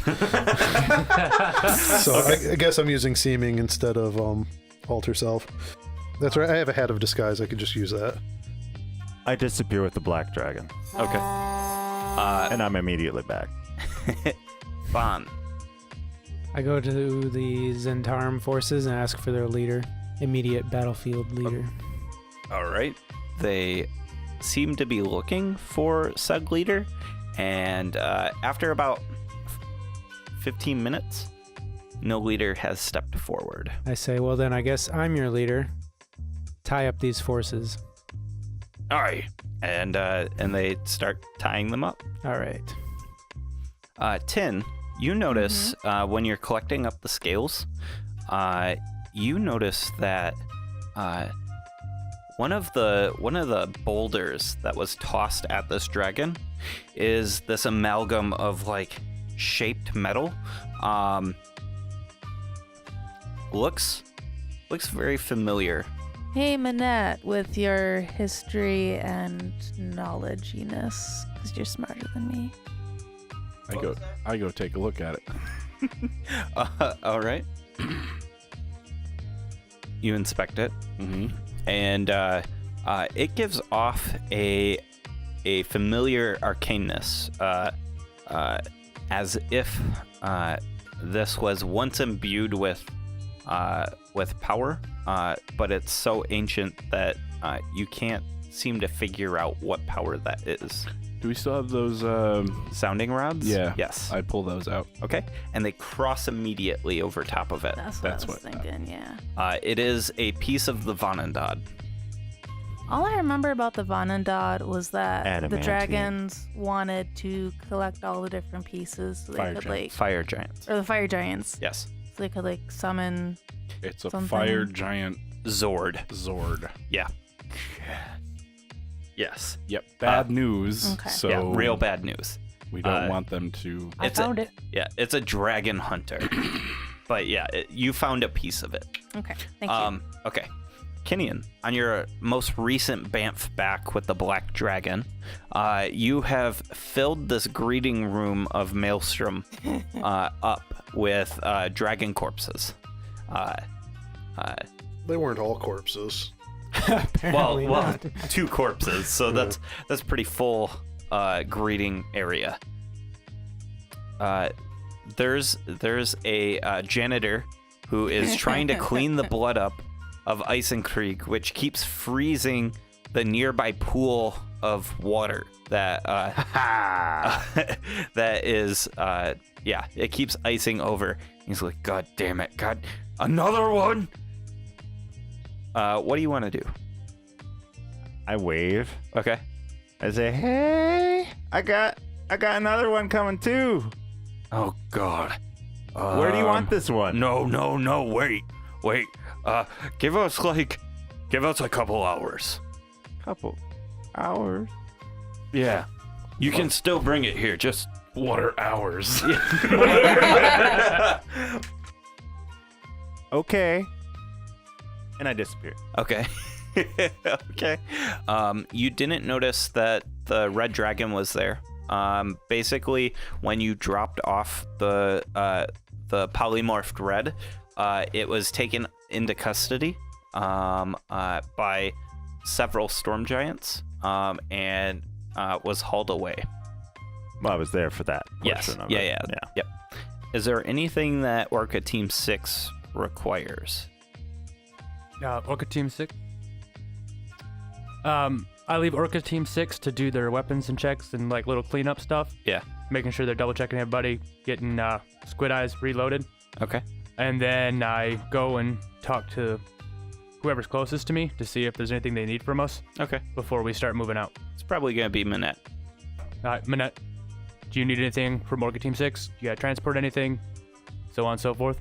So I guess I'm using seeming instead of alter self. That's right. I have a hat of disguise. I could just use that. I disappear with the black dragon, Okay. and I'm immediately back. Bon. I go to the Zentarum forces and ask for their leader, immediate battlefield leader. All right. They seem to be looking for said leader, and after about 15 minutes, no leader has stepped forward. I say, well then I guess I'm your leader. Tie up these forces. All right. And they start tying them up. All right. Tin, you notice when you're collecting up the scales, you notice that one of the boulders that was tossed at this dragon is this amalgam of like shaped metal. Looks very familiar. Hey, Manette, with your history and knowledginess, because you're smarter than me. I go take a look at it. All right. You inspect it, and it gives off a familiar arcaneness, as if this was once imbued with power, but it's so ancient that you can't seem to figure out what power that is. Do we still have those Sounding rods? Yeah. Yes. I pull those out. Okay. And they cross immediately over top of it. That's what I was thinking, yeah. It is a piece of the Vanandad. All I remember about the Vanandad was that the Adamantine. dragons wanted to collect all the different pieces so they could like Fire giants. or the fire giants. Yes. So they could like summon It's a something. fire giant Zord. Yeah. Yes. Yep. Bad news. Okay. So Yeah, real bad news. we don't want them to. I found it. Yeah, it's a dragon hunter. But yeah, you found a piece of it. Okay, thank you. Okay. Kinian, on your most recent Banff back with the Black Dragon, you have filled this greeting room of Maelstrom up with dragon corpses. They weren't all corpses. Apparently well, not. 2 corpses, so that's pretty full greeting area. There's a janitor who is trying to clean the blood up of Eisenkrieg, which keeps freezing the nearby pool of water that that is it keeps icing over. He's like, God damn it, God, another one. What do you want to do? I wave. Okay. I say, hey, I got another one coming too. Oh God. Where do you want this one? No, wait. Give us a couple hours. Couple hours. Yeah. You can still bring it here, just What are ours? Okay. And I disappear. okay. Okay. You didn't notice that the red dragon was there. Basically, when you dropped off the polymorphed red, it was taken into custody by several storm giants and was hauled away. I was there for that. Yes. portion of Yeah, it. yeah. Yep. Is there anything that Orca Team 6 requires? Orca Team 6. I leave Orca Team 6 to do their weapons and checks and like little cleanup stuff. Yeah. Making sure they're double checking everybody, getting Squid Eyes reloaded. Okay. And then I go and talk to whoever's closest to me to see if there's anything they need from us Okay. before we start moving out. It's probably going to be Minette. Minette, do you need anything from Orca Team 6? You gotta transport anything? So on and so forth.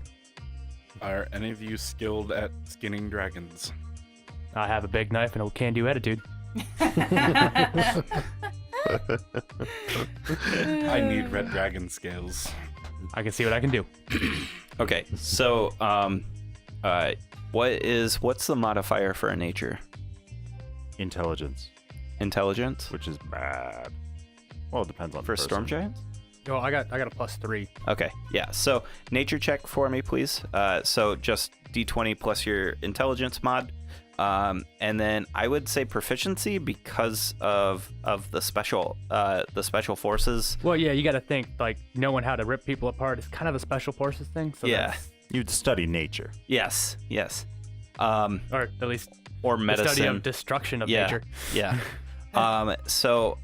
Are any of you skilled at skinning dragons? I have a big knife and a can-do attitude. I need red dragon scales. I can see what I can do. Okay. So, what's the modifier for a nature? Intelligence, Intelligence? which is bad. Well, it depends on the For person. storm giants? Oh, I got a +3. Okay, yeah. So nature check for me, please. So just D20 plus your intelligence mod, and then I would say proficiency because of the special forces. Well, yeah, you got to think like knowing how to rip people apart is kind of a special forces thing. So Yeah. that's- You'd study nature. Yes. or at least Or the medicine. study of destruction of Yeah. nature. Yeah. So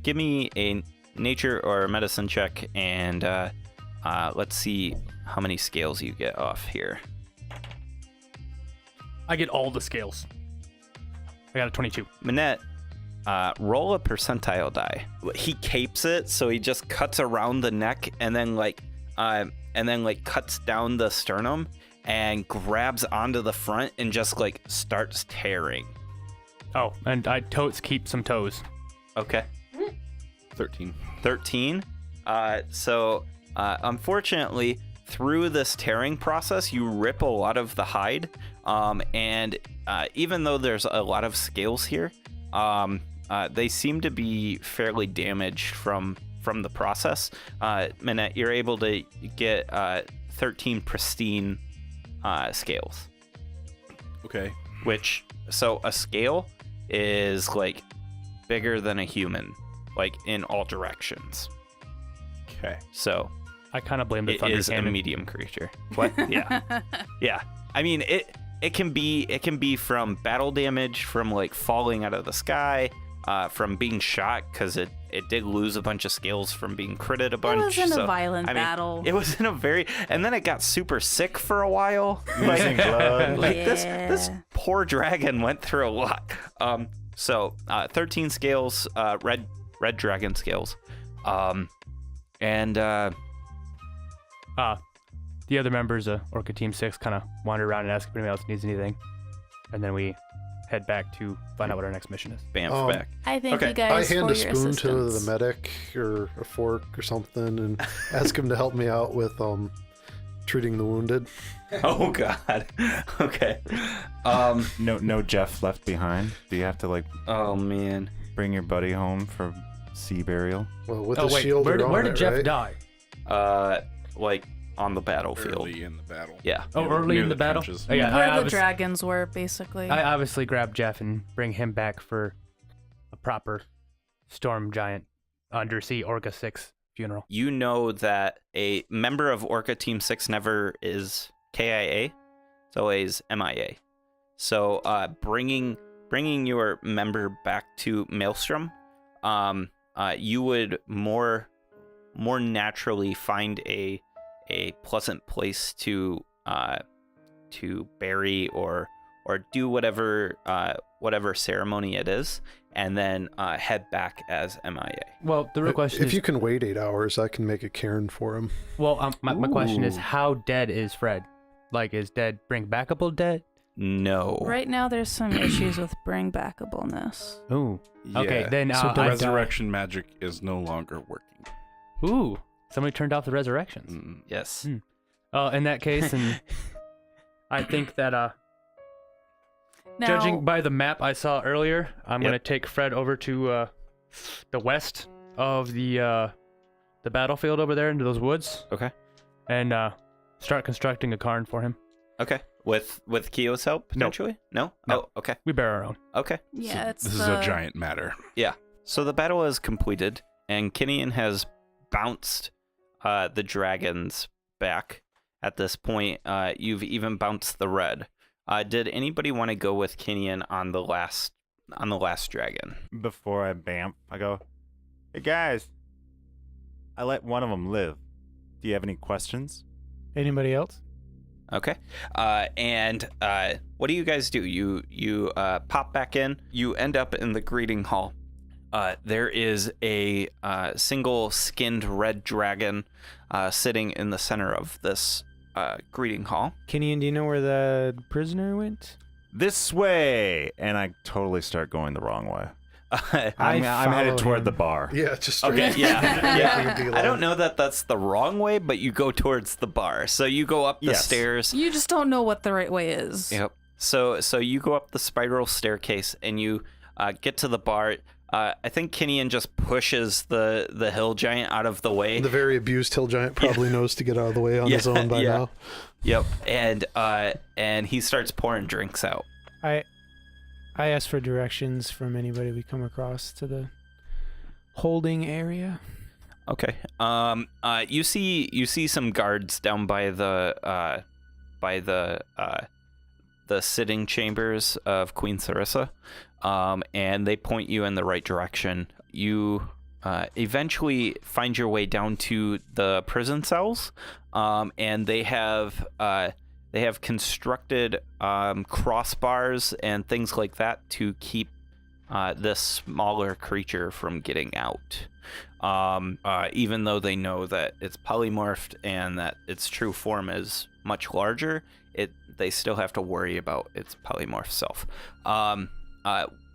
give me a nature or medicine check, and let's see how many scales you get off here. I get all the scales. I got a 22. Minette, roll a percentile die. He capes it, so he just cuts around the neck and then cuts down the sternum and grabs onto the front and just like starts tearing. Oh, and I totes keep some toes. Okay. 13. 13. Unfortunately, through this tearing process, you rip a lot of the hide. And even though there's a lot of scales here, they seem to be fairly damaged from the process. Minette, you're able to get 13 pristine scales. Okay. So a scale is like bigger than a human, like in all directions. Okay. So I kind of blame the it thunder is a cannon. medium creature. What? Yeah. Yeah. I mean, it can be from battle damage, from like falling out of the sky, from being shot, because it did lose a bunch of scales from being critted a bunch. It was in so, a violent I mean, battle. It was in a very, and then it got super sick for a while. Losing blood. Like Yeah. this poor dragon went through a lot. 13 scales, red dragon scales, The other members of Orca Team 6 kind of wander around and ask if anyone else needs anything. And then we head back to find out what our next mission is. Bamf back. I thank Okay. you guys I hand for a your spoon to assistance. the medic or a fork or something and ask him to help me out with treating the wounded. Oh God. Okay. No Jeff left behind. Do you have to like Oh man. bring your buddy home for sea burial? Well, with Oh, the wait, shield where on did it, Jeff right? die? Like on the battlefield. Early in the battle. Yeah. Oh, Near- early near in the battle? trenches. Oh, yeah, Where I the obvi- dragons were, basically. I obviously grab Jeff and bring him back for a proper storm giant undersea Orca 6 funeral. You know that a member of Orca Team 6 never is KIA. It's always MIA. So bringing your member back to Maelstrom, you would more naturally find a pleasant place to bury or do whatever ceremony it is, and then head back as MIA. Well, the real question If is, you can wait 8 hours, I can make a cairn for him. well, my question is, Ooh. how dead is Fred? Like, is dead bring backable dead? No. Right now, there's some issues with bring backableness. Ooh. Okay, Yeah. then So I die. Resurrection magic is no longer working. Ooh, somebody turned off the resurrections. Mm. Yes. In that case, and I think that Now, judging by the map I saw earlier, I'm Yep. gonna take Fred over to the west of the battlefield over there into those woods, Okay. and start constructing a cairn for him. Okay. With Kyo's help No. potentially? No. No. Oh, okay. We bear our own. yeah, it's This is the a giant matter. So the battle is completed, and Kinian has bounced the dragons back at this point. You've even bounced the red. Did anybody want to go with Kenyon on the last dragon? Before I bamf, I go, hey guys, I let one of them live. Do you have any questions? Anybody else? Okay. And what do you guys do? You pop back in. You end up in the greeting hall. There is a single skinned red dragon sitting in the center of this greeting hall. Kenyon, do you know where the prisoner went? This way! And I totally start going the wrong way. I'm follow headed toward him. the bar. Yeah, just straight. Okay, yeah. Be I don't alone. know that that's the wrong way, but you go towards the bar. So you go up the Yes. stairs. You just don't know what the right way is. Yep. So you go up the spiral staircase and you get to the bar. I think Kenyon just pushes the hill giant out of the way. The very abused hill giant probably knows to get out of the way on his own by now. Yep. And he starts pouring drinks out. I ask for directions from anybody we come across to the holding area. Okay. You see some guards down by the sitting chambers of Queen Sarissa, and they point you in the right direction. You eventually find your way down to the prison cells, and they have constructed crossbars and things like that to keep this smaller creature from getting out. Even though they know that it's polymorphed and that its true form is much larger, they still have to worry about its polymorph self.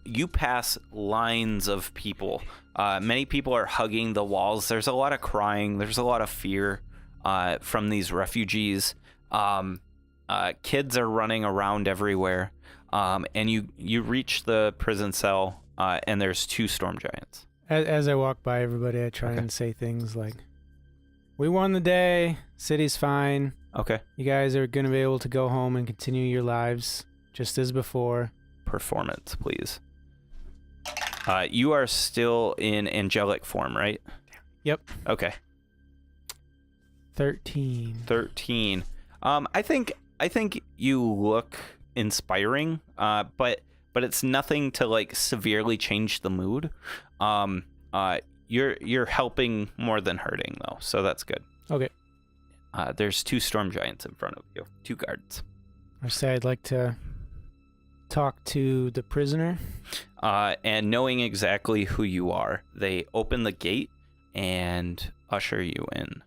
You pass lines of people. Many people are hugging the walls. There's a lot of crying. There's a lot of fear from these refugees. Kids are running around everywhere. And you reach the prison cell, and there's 2 storm giants. As I walk by everybody, I try and say things like, we won the day, city's fine, Okay. you guys are going to be able to go home and continue your lives just as before. Performance, please. You are still in angelic form, right? Yep. Okay. 13. I think you look inspiring, but it's nothing to like severely change the mood. You're helping more than hurting though, so that's good. Okay. There's 2 storm giants in front of you, 2 guards. I say I'd like to talk to the prisoner. And knowing exactly who you are, they open the gate and usher you in.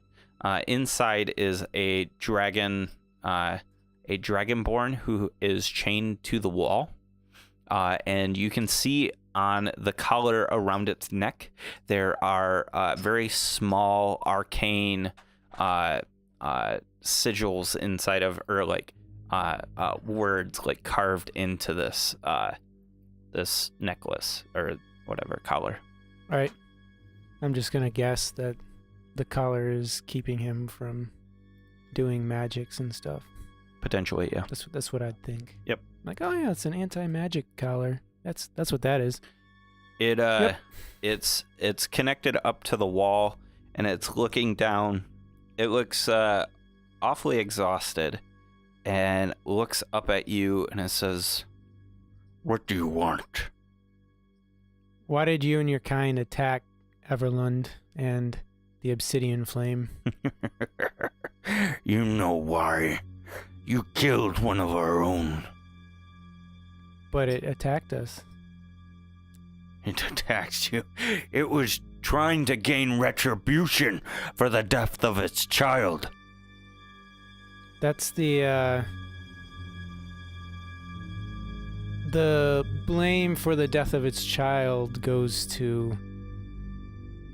Inside is a dragon, a dragonborn who is chained to the wall. And you can see on the collar around its neck, there are very small arcane sigils inside of, or like words like carved into this this necklace or whatever collar. All right. I'm just going to guess that the collar is keeping him from doing magics and stuff. Potentially, yeah. That's what I'd think. Yep. Like, oh yeah, it's an anti-magic collar. That's what that is. It's connected up to the wall and it's looking down. It looks awfully exhausted and looks up at you and it says, What do you want? Why did you and your kind attack Everlund and the Obsidian Flame? You know why. You killed one of our own. But it attacked us. It attacked you. It was trying to gain retribution for the death of its child. That's the blame for the death of its child goes to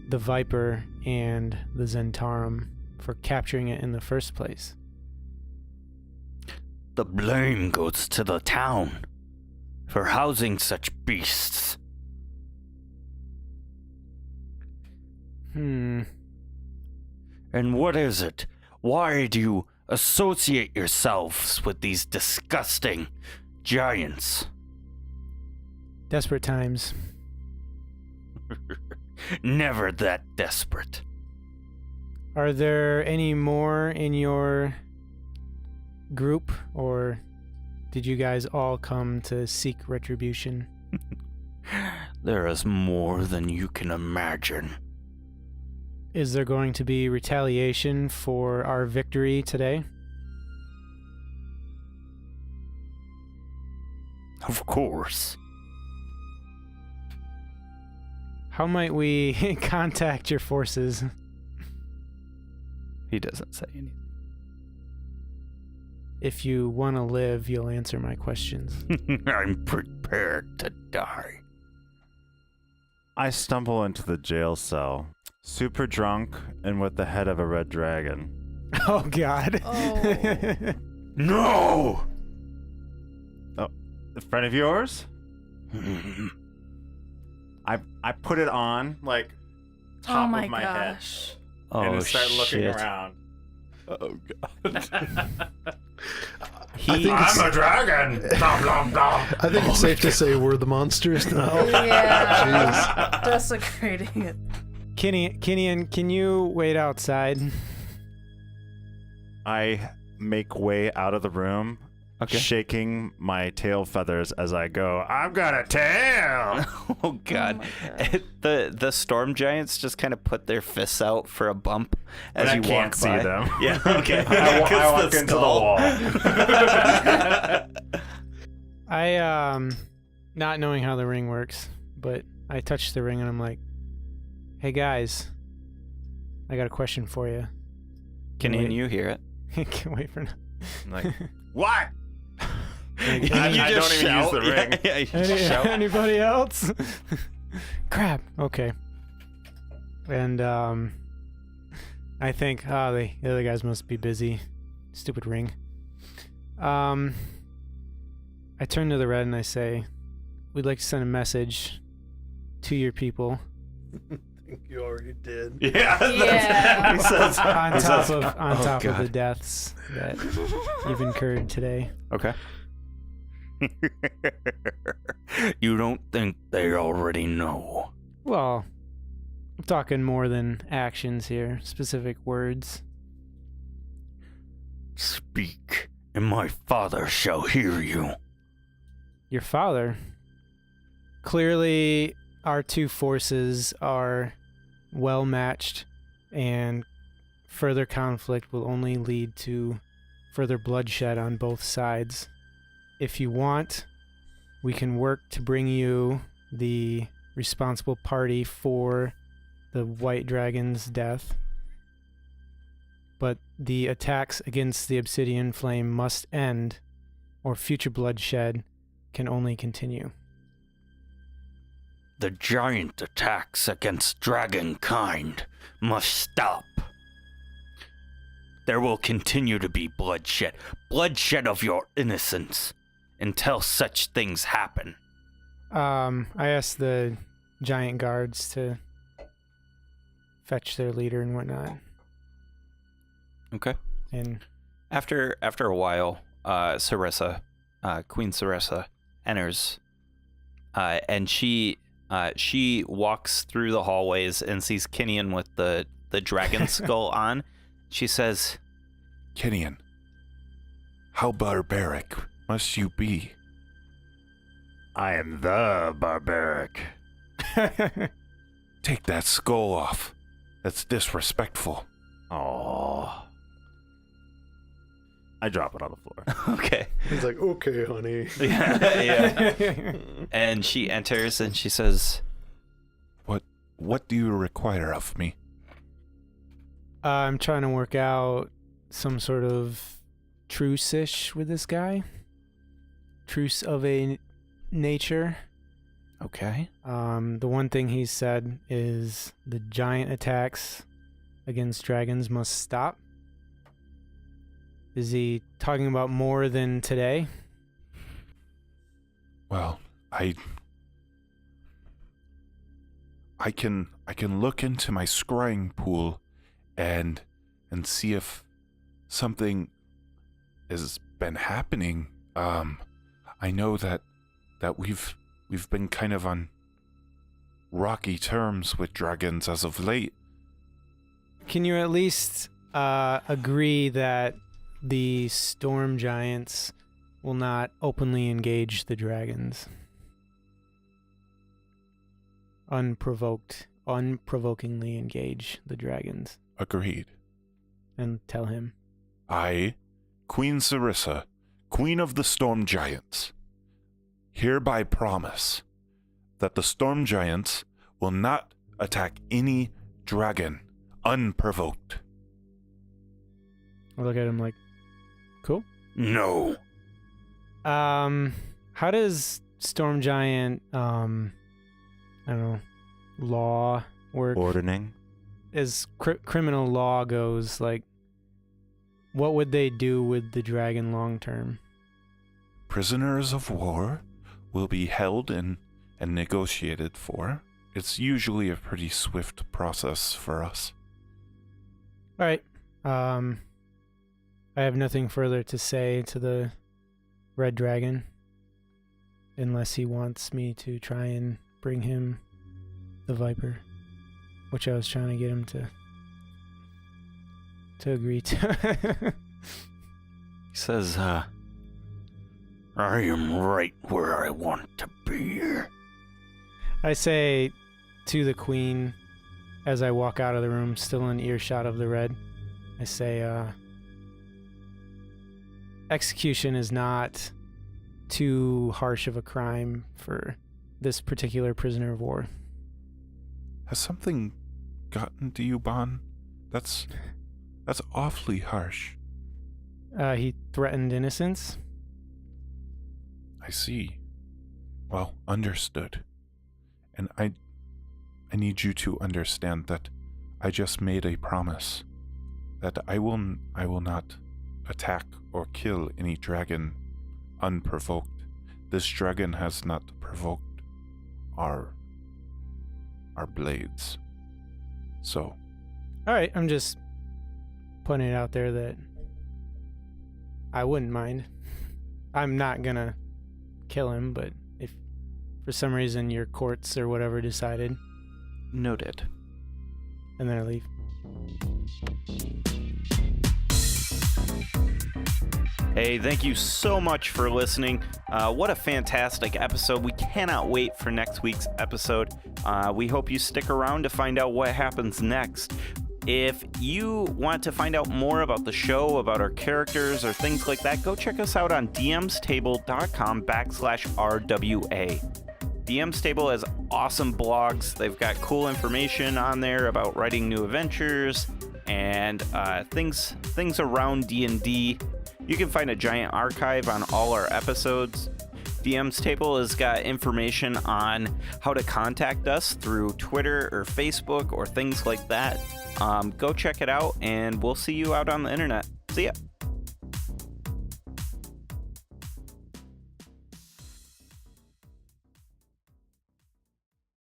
the Viper and the Zentarum for capturing it in the first place. The blame goes to the town for housing such beasts. Hmm. And what is it? Why do you associate yourselves with these disgusting giants? Desperate times. Never that desperate. Are there any more in your group, or did you guys all come to seek retribution? There is more than you can imagine. Is there going to be retaliation for our victory today? Of course. How might we contact your forces? He doesn't say anything. If you want to live, you'll answer my questions. I'm prepared to die. I stumble into the jail cell, super drunk and with the head of a red dragon. Oh, God. Oh. No! A friend of yours? I put it on, like, top Oh my of my head. gosh. And Oh, start looking shit. around. Oh god. I'm a dragon! Blah, blah, blah. I think it's safe to say we're the monsters now. Yeah. Desecrating it. Kinian, can you wait outside? I make way out of the room, Okay. shaking my tail feathers as I go, I've got a tail! Oh god. The storm giants just kind of put their fists out for a bump as But I you can't walk see by. them. Yeah, okay. I 'Cause walk into the skull. wall. I, not knowing how the ring works, but I touch the ring and I'm like, hey guys, I got a question for you. Can Wait. you hear it? Can't wait for now. I'm like, what? I You don't just even use shout. the ring. Yeah, you just shout. Anybody else? Crap. Okay. And I think the other guys must be busy. Stupid ring. I turn to the red and I say, we'd like to send a message to your people I think you already did. Yeah. He says, on top of God. the deaths that you've incurred today. okay. You don't think they already know? Well, I'm talking more than actions here, specific words. Speak, and my father shall hear you. Your father. Clearly, our two forces are well matched, and further conflict will only lead to further bloodshed on both sides. If you want, we can work to bring you the responsible party for the White Dragon's death. But the attacks against the Obsidian Flame must end, or future bloodshed can only continue. The giant attacks against dragonkind must stop. There will continue to be bloodshed of your innocence, until such things happen. I asked the giant guards to fetch their leader and whatnot. Okay. And After a while, Sarissa, Queen Sarissa, enters, and she walks through the hallways and sees Kinian with the dragon skull on. She says, Kinian, how barbaric must you be? I am the barbaric. Take that skull off. That's disrespectful. Oh. I drop it on the floor. okay. He's like, okay, honey. yeah. And she enters and she says, What do you require of me? I'm trying to work out some sort of truce-ish with this guy. Truce of a nature. okay. The one thing he said is the giant attacks against dragons must stop. Is he talking about more than today? Well, I can look into my scrying pool and see if something has been happening. I know that we've been kind of on rocky terms with dragons as of late. Can you at least agree that the storm giants will not openly engage the dragons? Unprovokingly engage the dragons. Agreed. And tell him. I, Queen Sarissa, Queen of the Storm Giants, hereby promise that the Storm Giants will not attack any dragon unprovoked. I look at him like, cool. No. How does Storm Giant, I don't know, law work? Ordering. As criminal law goes, like, what would they do with the dragon long term? Prisoners of war will be held and negotiated for. It's usually a pretty swift process for us. All right. I have nothing further to say to the red dragon, unless he wants me to try and bring him the viper, which I was trying to get him to agree to. He says, I am right where I want to be. I say to the queen, as I walk out of the room, still in earshot of the red, I say, execution is not too harsh of a crime for this particular prisoner of war. Has something gotten to you, Bon? That's awfully harsh. He threatened innocence. I see. Well, understood. And I need you to understand that I just made a promise that I will not attack or kill any dragon unprovoked. This dragon has not provoked our blades. So, All right, I'm just putting it out there that I wouldn't mind. I'm not gonna kill him, but if for some reason your courts or whatever decided, Noted. and then I leave. Hey, thank you so much for listening. What a fantastic episode. We cannot wait for next week's episode. We hope you stick around to find out what happens next. If you want to find out more about the show, about our characters, or things like that, go check us out on dmstable.com/RWA. DM's Table has awesome blogs. They've got cool information on there about writing new adventures and things around D&D. You can find a giant archive on all our episodes. DM's Table has got information on how to contact us through Twitter or Facebook or things like that. Go check it out, and we'll see you out on the internet. See ya.